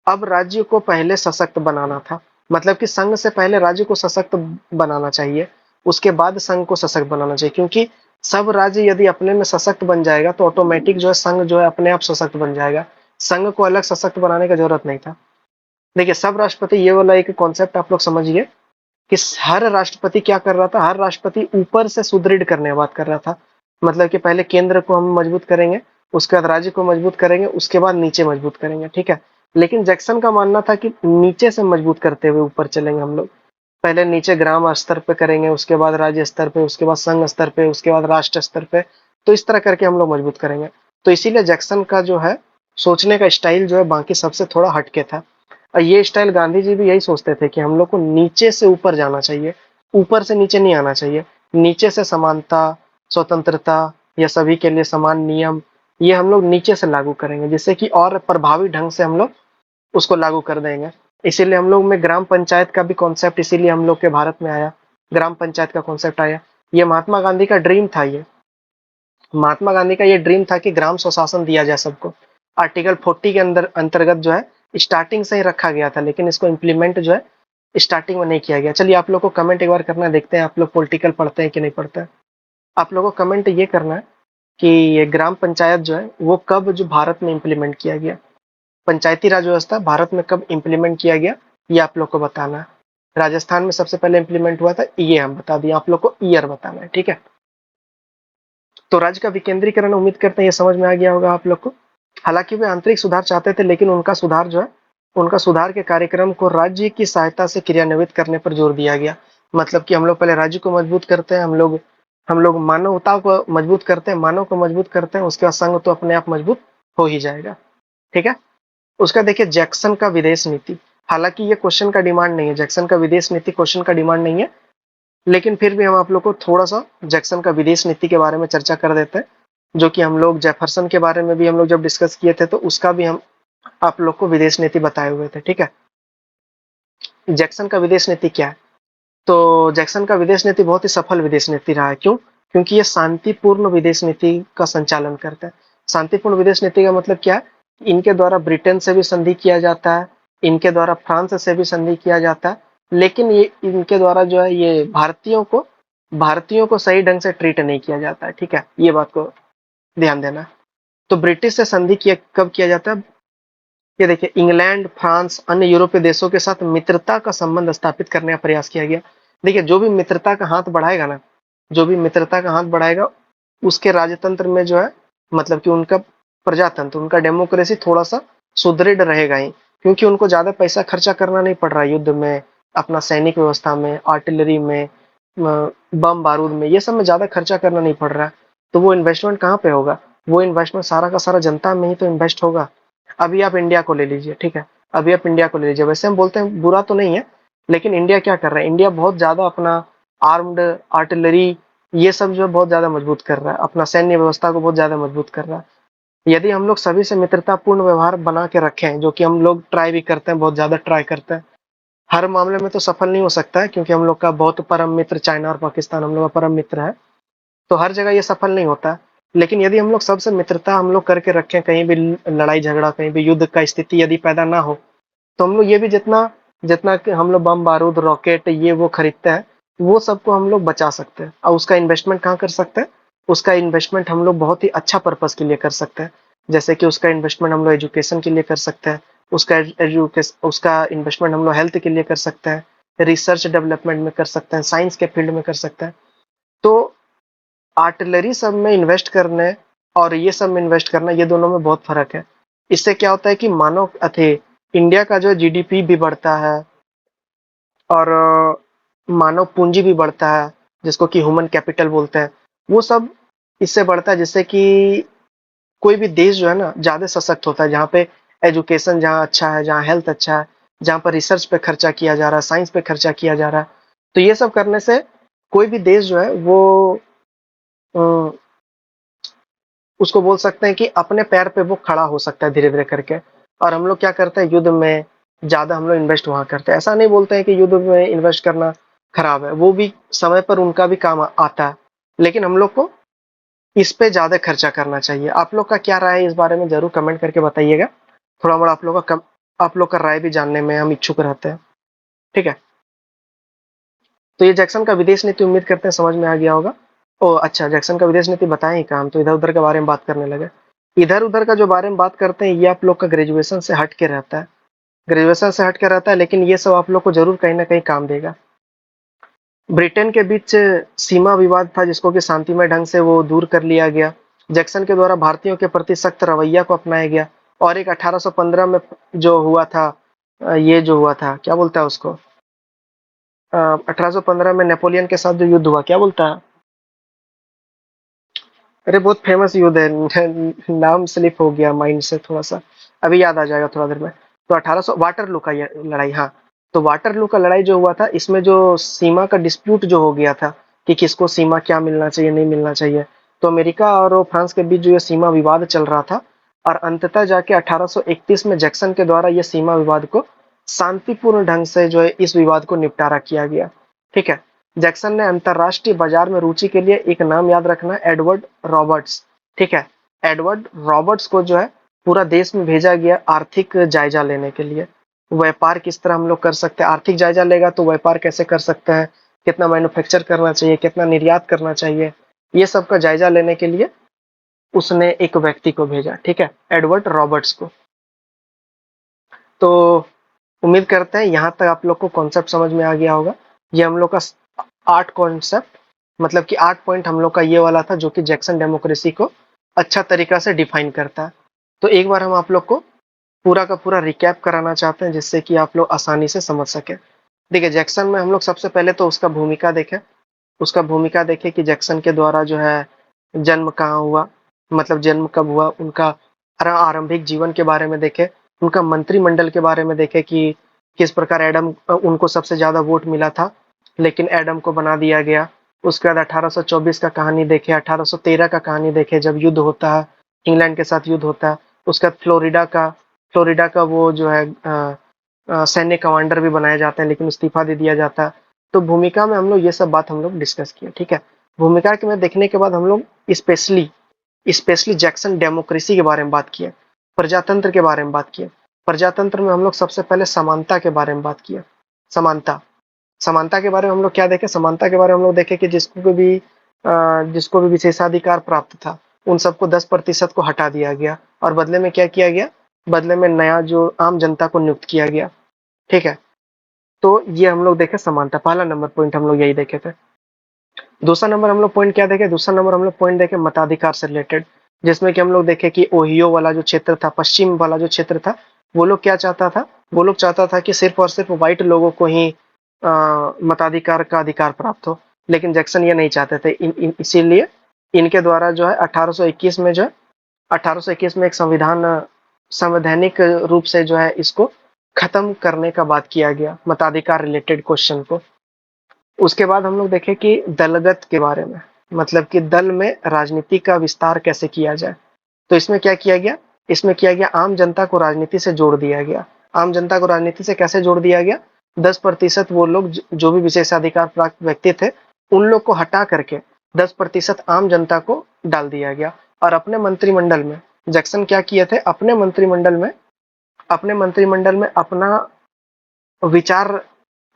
अब राज्य को पहले सशक्त बनाना था। मतलब कि संघ से पहले राज्य को सशक्त बनाना चाहिए, उसके बाद संघ को सशक्त बनाना चाहिए, क्योंकि सब राज्य यदि अपने में सशक्त बन जाएगा तो ऑटोमेटिक जो है संघ जो है अपने आप सशक्त बन जाएगा। संघ को अलग सशक्त बनाने की जरूरत नहीं था। देखिए सब राष्ट्रपति, ये वाला एक कॉन्सेप्ट आप लोग समझिए कि हर राष्ट्रपति क्या कर रहा था, हर राष्ट्रपति ऊपर से सुदृढ़ करने की बात कर रहा था। मतलब कि पहले केंद्र को हम मजबूत करेंगे, उसके बाद राज्य को मजबूत करेंगे, उसके बाद नीचे मजबूत करेंगे, ठीक है। लेकिन जैक्सन का मानना था कि नीचे से मजबूत करते हुए ऊपर चलेंगे हम लोग। पहले नीचे ग्राम स्तर पे करेंगे, उसके बाद राज्य स्तर पे, उसके बाद संघ स्तर पे, उसके बाद राष्ट्र स्तर पे। तो इस तरह करके हम लोग मजबूत करेंगे। तो इसीलिए जैक्सन का जो है सोचने का स्टाइल जो है बाकी सबसे थोड़ा हटके था। और ये स्टाइल गांधी जी भी यही सोचते थे कि हम लोग को नीचे से ऊपर जाना चाहिए, ऊपर से नीचे नहीं आना चाहिए। नीचे से समानता, स्वतंत्रता या सभी के लिए समान नियम, ये हम लोग नीचे से लागू करेंगे, जिससे कि और प्रभावी ढंग से हम लोग उसको लागू कर देंगे। इसीलिए हम लोग में ग्राम पंचायत का भी कॉन्सेप्ट इसीलिए हम लोग के भारत में आया, ग्राम पंचायत का कॉन्सेप्ट आया। ये महात्मा गांधी का ड्रीम था। ये महात्मा गांधी का ये ड्रीम था कि ग्राम स्वशासन दिया जाए सबको। आर्टिकल 40 के अंदर अंतर्गत जो है स्टार्टिंग से ही रखा गया था, लेकिन इसको इम्प्लीमेंट जो है स्टार्टिंग में नहीं किया गया। चलिए आप लोग को कमेंट एक बार करना, देखते हैं आप लोग पॉलिटिकल पढ़ते हैं कि नहीं पढ़ते हैं। आप लोगों को कमेंट ये करना है कि ये ग्राम पंचायत जो है वो कब जो भारत में इम्प्लीमेंट किया गया, पंचायती राज व्यवस्था भारत में कब इम्प्लीमेंट किया गया, ये आप लोग को बताना है। राजस्थान में सबसे पहले इम्प्लीमेंट हुआ था, ये हम बता दिए, आप लोग को ईयर बताना है, ठीक है। तो राज्य का विकेंद्रीकरण उम्मीद करते हैं ये समझ में आ गया होगा आप लोग को। हालांकि वे आंतरिक सुधार चाहते थे, लेकिन उनका सुधार जो है, उनका सुधार के कार्यक्रम को राज्य की सहायता से क्रियान्वित करने पर जोर दिया गया। मतलब कि हम लोग पहले राज्य को मजबूत करते हैं, हम लोग मानवता को मजबूत करते हैं, मानव को मजबूत करते हैं, उसके बाद संघ तो अपने आप मजबूत हो ही जाएगा, ठीक है। उसका देखिए जैक्सन का विदेश नीति। हालांकि ये क्वेश्चन का डिमांड नहीं है, जैक्सन का विदेश नीति क्वेश्चन का डिमांड नहीं है, लेकिन फिर भी हम आप लोग को थोड़ा सा जैक्सन का विदेश नीति के बारे में चर्चा कर देते हैं, जो कि हम लोग जेफरसन के बारे में भी हम लोग जब डिस्कस किए थे तो उसका भी हम आप लोग को विदेश नीति बताए हुए थे, ठीक है। जैक्सन का विदेश नीति क्या है? तो जैक्सन का विदेश नीति बहुत ही सफल विदेश नीति रहा है। क्यों? क्योंकि ये शांतिपूर्ण विदेश नीति का संचालन करता है। शांतिपूर्ण विदेश नीति का मतलब क्या है? इनके द्वारा ब्रिटेन से भी संधि किया जाता है, इनके द्वारा फ्रांस से भी संधि किया जाता है, लेकिन ये इनके द्वारा जो है ये भारतीयों को सही ढंग से ट्रीट नहीं किया जाता है, ठीक है। ये बात को ध्यान देना है। तो ब्रिटिश से संधि किया कब किया जाता है? ये देखिए इंग्लैंड, फ्रांस, अन्य यूरोपीय देशों के साथ मित्रता का संबंध स्थापित करने का प्रयास किया गया। देखिए जो भी मित्रता का हाथ बढ़ाएगा ना, जो भी मित्रता का हाथ बढ़ाएगा उसके राजतंत्र में जो है, मतलब कि उनका प्रजातंत्र, उनका डेमोक्रेसी थोड़ा सा सुदृढ़ रहेगा ही, क्योंकि उनको ज्यादा पैसा खर्चा करना नहीं पड़ रहा है युद्ध में, अपना सैनिक व्यवस्था में, आर्टिलरी में, बम बारूद में, ये सब में ज्यादा खर्चा करना नहीं पड़ रहा है। तो वो इन्वेस्टमेंट कहाँ पे होगा? वो इन्वेस्टमेंट सारा का सारा जनता में ही तो इन्वेस्ट होगा। अभी आप इंडिया को ले लीजिए, ठीक है। अभी आप इंडिया को ले लीजिए, वैसे हम बोलते हैं बुरा तो नहीं है, लेकिन इंडिया क्या कर रहा है? इंडिया बहुत ज्यादा अपना आर्म्ड आर्टिलरी ये सब जो है बहुत ज्यादा मजबूत कर रहा है, अपना सैन्य व्यवस्था को बहुत ज्यादा मजबूत कर रहा है। यदि हम लोग सभी से मित्रतापूर्ण व्यवहार बना के रखें, जो कि हम लोग ट्राई भी करते हैं, बहुत ज्यादा ट्राई करते हैं, हर मामले में तो सफल नहीं हो सकता है, क्योंकि हम लोग का बहुत परम मित्र चाइना और पाकिस्तान हम लोग का परम मित्र है, तो हर जगह ये सफल नहीं होता है। लेकिन यदि हम लोग सबसे मित्रता हम लोग करके रखें, कहीं भी लड़ाई झगड़ा, कहीं भी युद्ध का स्थिति यदि पैदा ना हो, तो हम लोग ये भी जितना जितना कि हम लोग बम बारूद रॉकेट ये वो खरीदते हैं, वो सबको हम लोग बचा सकते हैं। और उसका इन्वेस्टमेंट कहाँ कर सकते हैं? उसका इन्वेस्टमेंट हम लोग बहुत ही अच्छा पर्पस के लिए कर सकते हैं। जैसे कि उसका इन्वेस्टमेंट हम लोग एजुकेशन के लिए कर सकते हैं, उसका इन्वेस्टमेंट हम लोग हेल्थ के लिए कर सकते हैं, रिसर्च डेवलपमेंट में कर सकते हैं, साइंस के फील्ड में कर सकते हैं। तो आर्टिलरी सब में इन्वेस्ट करने और ये सब में इन्वेस्ट करना, ये दोनों में बहुत फर्क है। इससे क्या होता है कि मानव अथे इंडिया का जो जीडीपी भी बढ़ता है और मानव पूंजी भी बढ़ता है, जिसको कि ह्यूमन कैपिटल बोलते हैं। वो सब इससे बढ़ता है, जिससे कि कोई भी देश जो है ना ज्यादा सशक्त होता है, जहाँ पे एजुकेशन जहाँ अच्छा है, जहाँ हेल्थ अच्छा है, जहाँ पर रिसर्च पे खर्चा किया जा रहा है, साइंस पे खर्चा किया जा रहा है। तो ये सब करने से कोई भी देश जो है वो अ, उसको बोल सकते हैं कि अपने पैर पे वो खड़ा हो सकता है धीरे धीरे करके। और हम लोग क्या करते हैं, युद्ध में ज्यादा हम लोग इन्वेस्ट वहां करते हैं। ऐसा नहीं बोलते हैं कि युद्ध में इन्वेस्ट करना खराब है, वो भी समय पर उनका भी काम आता है, लेकिन हम लोग को इस पे ज्यादा खर्चा करना चाहिए। आप लोग का क्या राय है इस बारे में, जरूर कमेंट करके बताइएगा। थोड़ा मोड़ा आप लोग का राय भी जानने में हम इच्छुक रहते हैं। ठीक है, तो ये जैक्सन का विदेश नीति उम्मीद करते हैं समझ में आ गया होगा। ओ अच्छा, जैक्सन का विदेश नीति बताएं ही काम, तो इधर उधर के बारे में बात करने लगे। इधर उधर का जो बारे में बात करते हैं, ये आप लोग का ग्रेजुएशन से हट के रहता है, ग्रेजुएशन से हट के रहता है, लेकिन ये सब आप लोग को जरूर कहीं ना कहीं काम देगा। ब्रिटेन के बीच सीमा विवाद था, जिसको कि शांतिमय ढंग से वो दूर कर लिया गया। जैक्सन के द्वारा भारतीयों के प्रति सख्त रवैया को अपनाया गया। और एक 1815 में जो हुआ था, ये जो हुआ था क्या बोलता है उसको, 1815 में नेपोलियन के साथ जो युद्ध हुआ, क्या बोलता है, अरे बहुत फेमस युद्ध है, नाम स्लिप हो गया माइंड से थोड़ा सा, अभी याद आ जाएगा थोड़ा देर में। तो 1800 वाटरलू का ये लड़ाई, हाँ। तो वाटरलू का लड़ाई जो हुआ था, इसमें जो सीमा का डिस्प्यूट जो हो गया था कि किसको सीमा क्या मिलना चाहिए नहीं मिलना चाहिए, तो अमेरिका और फ्रांस के बीच जो ये सीमा विवाद चल रहा था, और अंततः जाके 1831 में जैक्सन के द्वारा ये सीमा विवाद को शांतिपूर्ण ढंग से जो है इस विवाद को निपटारा किया गया। ठीक है, जैक्सन ने अंतरराष्ट्रीय बाजार में रुचि के लिए एक नाम याद रखना, एडवर्ड रॉबर्ट्स। ठीक है, एडवर्ड रॉबर्ट्स को जो है पूरा देश में भेजा गया आर्थिक जायजा लेने के लिए। व्यापार किस तरह हम लोग कर सकते हैं, आर्थिक जायजा लेगा तो व्यापार कैसे कर सकते हैं, कितना मैन्युफैक्चर करना चाहिए, कितना निर्यात करना चाहिए, ये सब का जायजा लेने के लिए उसने एक व्यक्ति को भेजा। ठीक है, एडवर्ड रॉबर्ट्स को। तो उम्मीद करते हैं यहाँ तक आप लोग को कॉन्सेप्ट समझ में आ गया होगा। ये हम लोग का 8 कॉन्सेप्ट, मतलब कि 8 पॉइंट हम लोग का ये वाला था, जो कि जैक्सन डेमोक्रेसी को अच्छा तरीका से डिफाइन करता है। तो एक बार हम आप लोग को पूरा का पूरा रिकैप कराना चाहते हैं, जिससे कि आप लोग आसानी से समझ सके। देखिए, जैक्सन में हम लोग सबसे पहले तो उसका भूमिका देखें। उसका भूमिका देखें कि जैक्सन के द्वारा जो है जन्म कहाँ हुआ, मतलब जन्म कब हुआ, उनका आरंभिक जीवन के बारे में देखें, उनका मंत्रिमंडल के बारे में देखें कि किस प्रकार एडम उनको सबसे ज्यादा वोट मिला था, लेकिन एडम को बना दिया गया। उसके बाद 1824 का कहानी देखे, 1813 का कहानी देखे जब युद्ध होता है, इंग्लैंड के साथ युद्ध होता है। उसके बाद फ्लोरिडा का वो जो है सैन्य कमांडर भी बनाए जाते हैं, लेकिन इस्तीफा दे दिया जाता है। तो भूमिका में हम लोग ये सब बात हम लोग डिस्कस किए। ठीक है, भूमिका के में देखने के बाद हम लोग स्पेशली स्पेशली जैक्सन डेमोक्रेसी के बारे में बात किए, प्रजातंत्र के बारे में बात किए। प्रजातंत्र में हम लोग सबसे पहले समानता के बारे में बात किए। समानता समानता के बारे में हम लोग क्या देखे, समानता के बारे में हम लोग देखे कि जिसको भी विशेषाधिकार प्राप्त था, उन सबको 10% को हटा दिया गया, और बदले में क्या किया गया, बदले में नया जो आम जनता को नियुक्त किया गया। ठीक है, तो ये हम लोग देखे समानता, पहला नंबर पॉइंट हम लोग यही देखे थे। दूसरा नंबर हम लोग पॉइंट क्या देखे, दूसरा नंबर हम लोग पॉइंट देखे मताधिकार से रिलेटेड, जिसमें कि हम लोग देखे कि ओहियो वाला जो क्षेत्र था, पश्चिम वाला जो क्षेत्र था, वो लोग क्या चाहता था, वो लोग चाहता था कि सिर्फ और सिर्फ व्हाइट लोगों को ही मताधिकार का अधिकार प्राप्त हो, लेकिन जैक्सन ये नहीं चाहते थे। इसीलिए इनके द्वारा जो है 1821 में जो है 1821 में एक संवैधानिक रूप से जो है इसको खत्म करने का बात किया गया, मताधिकार रिलेटेड क्वेश्चन को। उसके बाद हम लोग देखें कि दलगत के बारे में, मतलब कि दल में राजनीति का विस्तार कैसे किया जाए। तो इसमें क्या किया गया, इसमें किया गया आम जनता को राजनीति से जोड़ दिया गया। आम जनता को राजनीति से कैसे जोड़ दिया गया, 10% वो लोग जो भी विशेषाधिकार प्राप्त व्यक्ति थे, उन लोग को हटा करके 10% आम जनता को डाल दिया गया। और अपने मंत्रिमंडल में जैक्सन क्या किए थे, अपने मंत्रिमंडल में अपना विचार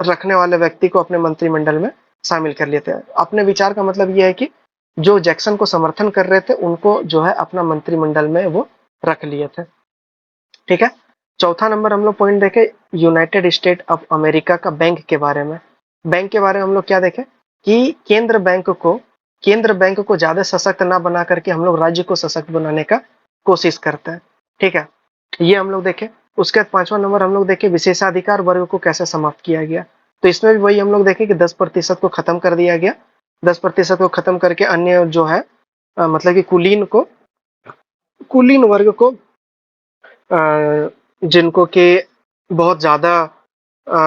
रखने वाले व्यक्ति को अपने मंत्रिमंडल में शामिल कर लिए थे। अपने विचार का मतलब ये है कि जो जैक्सन को समर्थन कर रहे थे उनको जो है अपना मंत्रिमंडल में वो रख लिए थे। ठीक है, चौथा नंबर हम लोग पॉइंट देखे यूनाइटेड स्टेट ऑफ अमेरिका का बैंक के बारे में। बैंक के बारे में हम लोग क्या देखे कि केंद्र बैंक को ज्यादा सशक्त ना बना करके हम लोग राज्य को सशक्त बनाने का कोशिश करते हैं। ठीक है, ये हम लोग देखे। उसके बाद पांचवा नंबर हम लोग देखे विशेषाधिकार वर्ग को कैसे समाप्त किया गया। तो इसमें भी वही हम लोग देखे कि 10% को खत्म कर दिया गया। 10% को खत्म करके अन्य जो है मतलब कि कुलीन वर्ग को जिनको के बहुत ज्यादा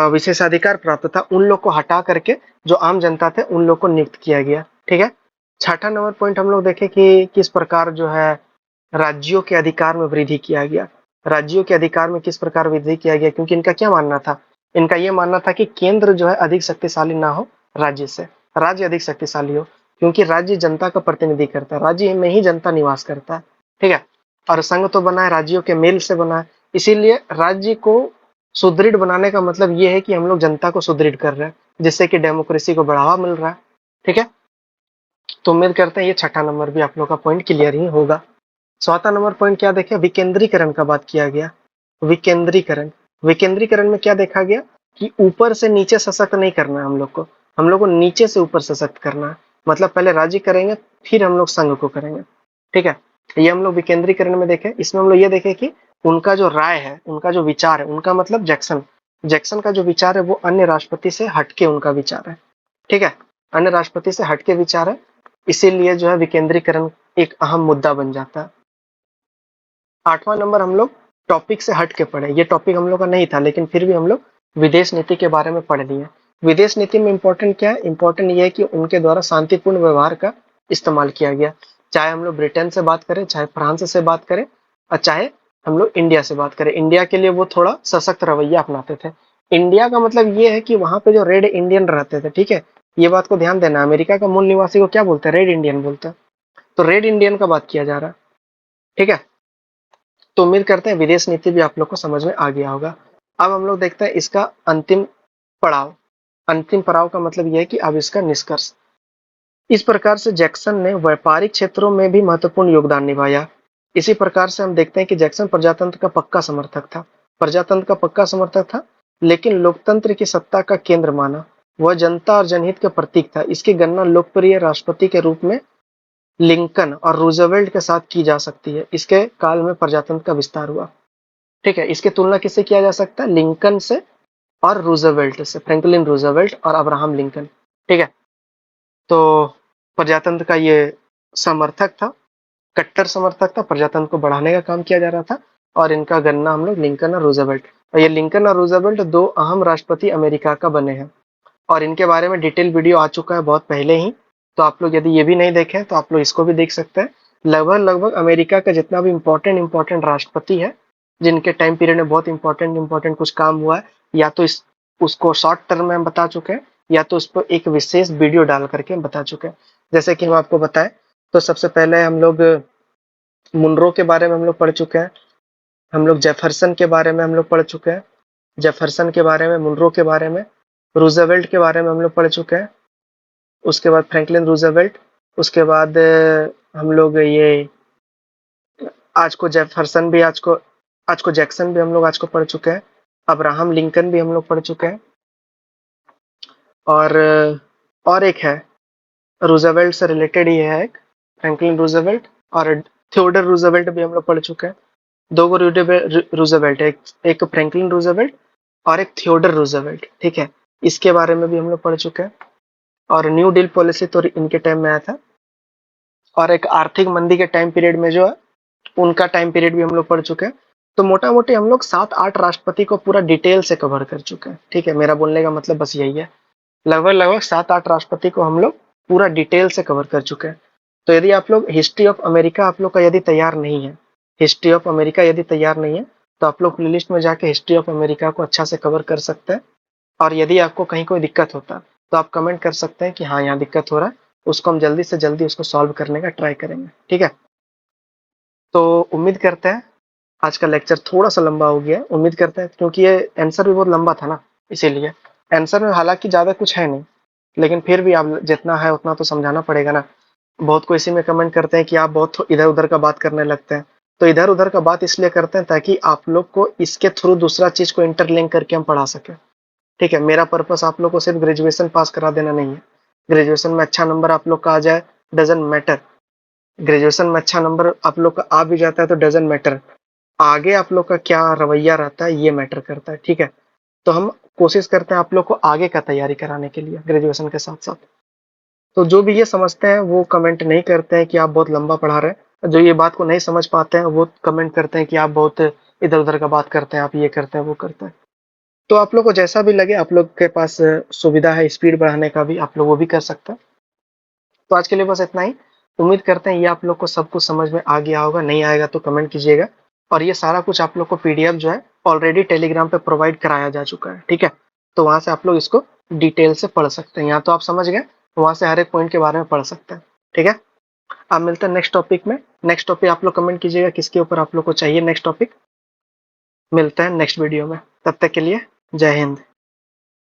विशेषाधिकार प्राप्त था उन लोग को हटा करके जो आम जनता थे उन लोग को नियुक्त किया गया। ठीक है, छठा नंबर पॉइंट हम लोग देखे कि किस प्रकार जो है राज्यों के अधिकार में वृद्धि किया गया। राज्यों के अधिकार में किस प्रकार वृद्धि किया गया, क्योंकि इनका क्या मानना था, इनका ये मानना था कि केंद्र जो है अधिक शक्तिशाली ना हो राज्य से, राज्य अधिक शक्तिशाली हो, क्योंकि राज्य जनता का प्रतिनिधि करता है, राज्य में ही जनता निवास करता है। ठीक है, और संघ तो बना है राज्यों के मेल से बना है, इसीलिए राज्य को सुदृढ़ बनाने का मतलब ये है कि हम लोग जनता को सुदृढ़ कर रहे हैं, जिससे कि डेमोक्रेसी को बढ़ावा मिल रहा है। ठीक है, तो उम्मीद करते हैं ये छठा नंबर भी आप लोग का पॉइंट क्लियर ही होगा। चौथा नंबर पॉइंट क्या देखे, विकेंद्रीकरण का बात किया गया। विकेंद्रीकरण, विकेंद्रीकरण में क्या देखा गया कि ऊपर से नीचे सशक्त नहीं करना है हम लोग को नीचे से ऊपर सशक्त करना है। मतलब पहले राज्य करेंगे फिर हम लोग संघ को करेंगे। ठीक है, ये हम लोग विकेंद्रीकरण में देखे। इसमें हम लोग ये देखे कि उनका जो राय है, उनका जो विचार है, उनका मतलब जैक्सन का जो विचार है वो अन्य राष्ट्रपति से हटके उनका विचार है। ठीक है, अन्य राष्ट्रपति से हटके विचार है, इसीलिए जो है विकेंद्रीकरण एक अहम मुद्दा बन जाता है। आठवां नंबर हम लोग टॉपिक से हट के पढ़े, ये टॉपिक हम लोग का नहीं था लेकिन फिर भी हम लोग विदेश नीति के बारे में पढ़ लिए। विदेश नीति में इंपॉर्टेंट क्या है, इंपॉर्टेंट ये है कि उनके द्वारा शांतिपूर्ण व्यवहार का इस्तेमाल किया गया। चाहे हम लोग ब्रिटेन से बात करें, चाहे फ्रांस से बात करें, और चाहे हम लोग इंडिया से बात करें, इंडिया के लिए वो थोड़ा सशक्त रवैया अपनाते थे। इंडिया का मतलब ये है कि वहां पे जो रेड इंडियन रहते थे, ठीक है, ये बात को ध्यान देना, अमेरिका का मूल निवासी को क्या बोलते हैं, रेड इंडियन बोलते हैं। तो रेड इंडियन का बात किया जा रहा है। ठीक है, तो उम्मीद करते हैं विदेश नीति भी आप लोग को समझ में आ गया होगा। अब हम लोग देखते हैं इसका अंतिम पड़ाव। अंतिम पड़ाव का मतलब यह है कि अब इसका निष्कर्ष। इस प्रकार से जैक्सन ने व्यापारिक क्षेत्रों में भी महत्वपूर्ण योगदान निभाया। इसी प्रकार से हम देखते हैं कि जैक्सन प्रजातंत्र का पक्का समर्थक था, प्रजातंत्र का पक्का समर्थक था, लेकिन लोकतंत्र की सत्ता का केंद्र माना। वह जनता और जनहित का प्रतीक था। इसकी गणना लोकप्रिय राष्ट्रपति के रूप में लिंकन और रूजवेल्ट के साथ की जा सकती है। इसके काल में प्रजातंत्र का विस्तार हुआ। ठीक है, इसकी तुलना किससे किया जा सकता है, लिंकन से और रूजवेल्ट से, फ्रैंकलिन रूजवेल्ट और अब्राहम लिंकन। ठीक है, तो प्रजातंत्र का ये समर्थक था, कट्टर समर्थक था, प्रजातंत्र को बढ़ाने का काम किया जा रहा था, और इनका गणना हम लोग लिंकन और रूजवेल्ट, और ये लिंकन और रूजवेल्ट दो अहम राष्ट्रपति अमेरिका का बने हैं, और इनके बारे में डिटेल वीडियो आ चुका है बहुत पहले ही। तो आप लोग यदि ये भी नहीं देखे तो आप लोग इसको भी देख सकते हैं। लगभग लगभग अमेरिका का जितना भी इम्पोर्टेंट राष्ट्रपति है, जिनके टाइम पीरियड में बहुत इंपॉर्टेंट कुछ काम हुआ है, या तो इस उसको शॉर्ट टर्म में हम बता चुके हैं, या तो उस पर एक विशेष वीडियो डाल करके हम बता चुके हैं। जैसे कि हम आपको बताएं तो सबसे पहले हम लोग मुनरो के बारे में हम लोग पढ़ चुके हैं, हम लोग जेफरसन के बारे में हम लोग पढ़ चुके हैं, जेफरसन के बारे में, मुनरो के बारे में, रूजवेल्ट के बारे में हम लोग पढ़ चुके हैं, उसके बाद फ्रैंकलिन रूजवेल्ट, उसके बाद हम लोग ये आज को जेफरसन भी, आज को जैक्सन भी हम लोग आज को पढ़ चुके हैं, अब्राहम लिंकन भी हम लोग पढ़ चुके हैं, और एक है रूजवेल्ट से रिलेटेड ही है एक, फ्रैंकलिन रूजवेल्ट, और थियोडर रूजवेल्ट भी हम लोग पढ़ चुके हैं। दो गो रूजवेल्ट, एक फ्रैंकलिन रूजवेल्ट और एक थियोडर रूजवेल्ट। ठीक है, इसके बारे में भी हम लोग पढ़ चुके हैं। और न्यू डील पॉलिसी तो इनके टाइम में आया था, और एक आर्थिक मंदी के टाइम पीरियड में जो है उनका टाइम पीरियड भी हम लोग पढ़ चुके हैं। तो मोटा मोटी हम लोग 7-8 राष्ट्रपति को पूरा डिटेल से कवर कर चुके हैं। ठीक है, मेरा बोलने का मतलब बस यही है, लगभग लगभग 7-8 राष्ट्रपति को हम लोग पूरा डिटेल से कवर कर चुके हैं। तो यदि आप लोग हिस्ट्री ऑफ अमेरिका आप लोग का यदि तैयार नहीं है, हिस्ट्री ऑफ अमेरिका यदि तैयार नहीं है, तो आप लोग प्लेलिस्ट में जाके हिस्ट्री ऑफ अमेरिका को अच्छा से कवर कर सकते हैं। और यदि आपको कहीं कोई दिक्कत होता है तो आप कमेंट कर सकते हैं कि हाँ यहाँ दिक्कत हो रहा है, उसको हम जल्दी से जल्दी उसको सॉल्व करने का ट्राई करेंगे। ठीक है, तो उम्मीद करते हैं आज का लेक्चर थोड़ा सा लंबा हो गया है, उम्मीद करते हैं, क्योंकि ये आंसर भी बहुत लंबा था ना, इसीलिए आंसर में हालांकि ज़्यादा कुछ है नहीं, लेकिन फिर भी आप जितना है उतना तो समझाना पड़ेगा ना। बहुत कोई इसी में कमेंट करते हैं कि आप बहुत इधर उधर का बात करने लगते हैं। तो इधर उधर का बात इसलिए करते हैं ताकि आप लोग को इसके थ्रू दूसरा चीज को इंटरलिंक करके हम पढ़ा सकें। ठीक है, मेरा पर्पस आप लोग को सिर्फ ग्रेजुएशन पास करा देना नहीं है। ग्रेजुएशन में अच्छा नंबर आप लोग का आ जाए, डजेंट मैटर। ग्रेजुएशन में अच्छा नंबर आप लोग का आ भी जाता है तो डजेंट मैटर। आगे आप लोग का क्या रवैया रहता है ये मैटर करता है। ठीक है, तो हम कोशिश करते हैं आप लोग को आगे का तैयारी कराने के लिए ग्रेजुएशन के साथ साथ। तो जो भी ये समझते हैं वो कमेंट नहीं करते हैं कि आप बहुत लंबा पढ़ा रहे हैं। जो ये बात को नहीं समझ पाते हैं वो कमेंट करते हैं कि आप बहुत इधर उधर का बात करते हैं, आप ये करते हैं वो करते हैं। तो आप लोग को जैसा भी लगे, आप लोग के पास सुविधा है स्पीड बढ़ाने का भी, आप लोग वो भी कर सकते हैं। तो आज के लिए बस इतना ही। उम्मीद करते हैं ये आप लोग को सब कुछ समझ में आ गया होगा। नहीं आएगा तो कमेंट कीजिएगा। और ये सारा कुछ आप लोग को पीडीएफ जो है ऑलरेडी टेलीग्राम पे प्रोवाइड कराया जा चुका है। ठीक है, तो वहां से आप लोग इसको डिटेल से पढ़ सकते हैं। यहाँ तो आप समझ गए, वहां से हर एक पॉइंट के बारे में पढ़ सकते हैं। ठीक है, अब मिलते हैं नेक्स्ट टॉपिक में। नेक्स्ट टॉपिक आप लोग कमेंट कीजिएगा किसके ऊपर आप लोग को चाहिए नेक्स्ट टॉपिक। मिलते हैं नेक्स्ट वीडियो में, तब तक के लिए जय हिंद।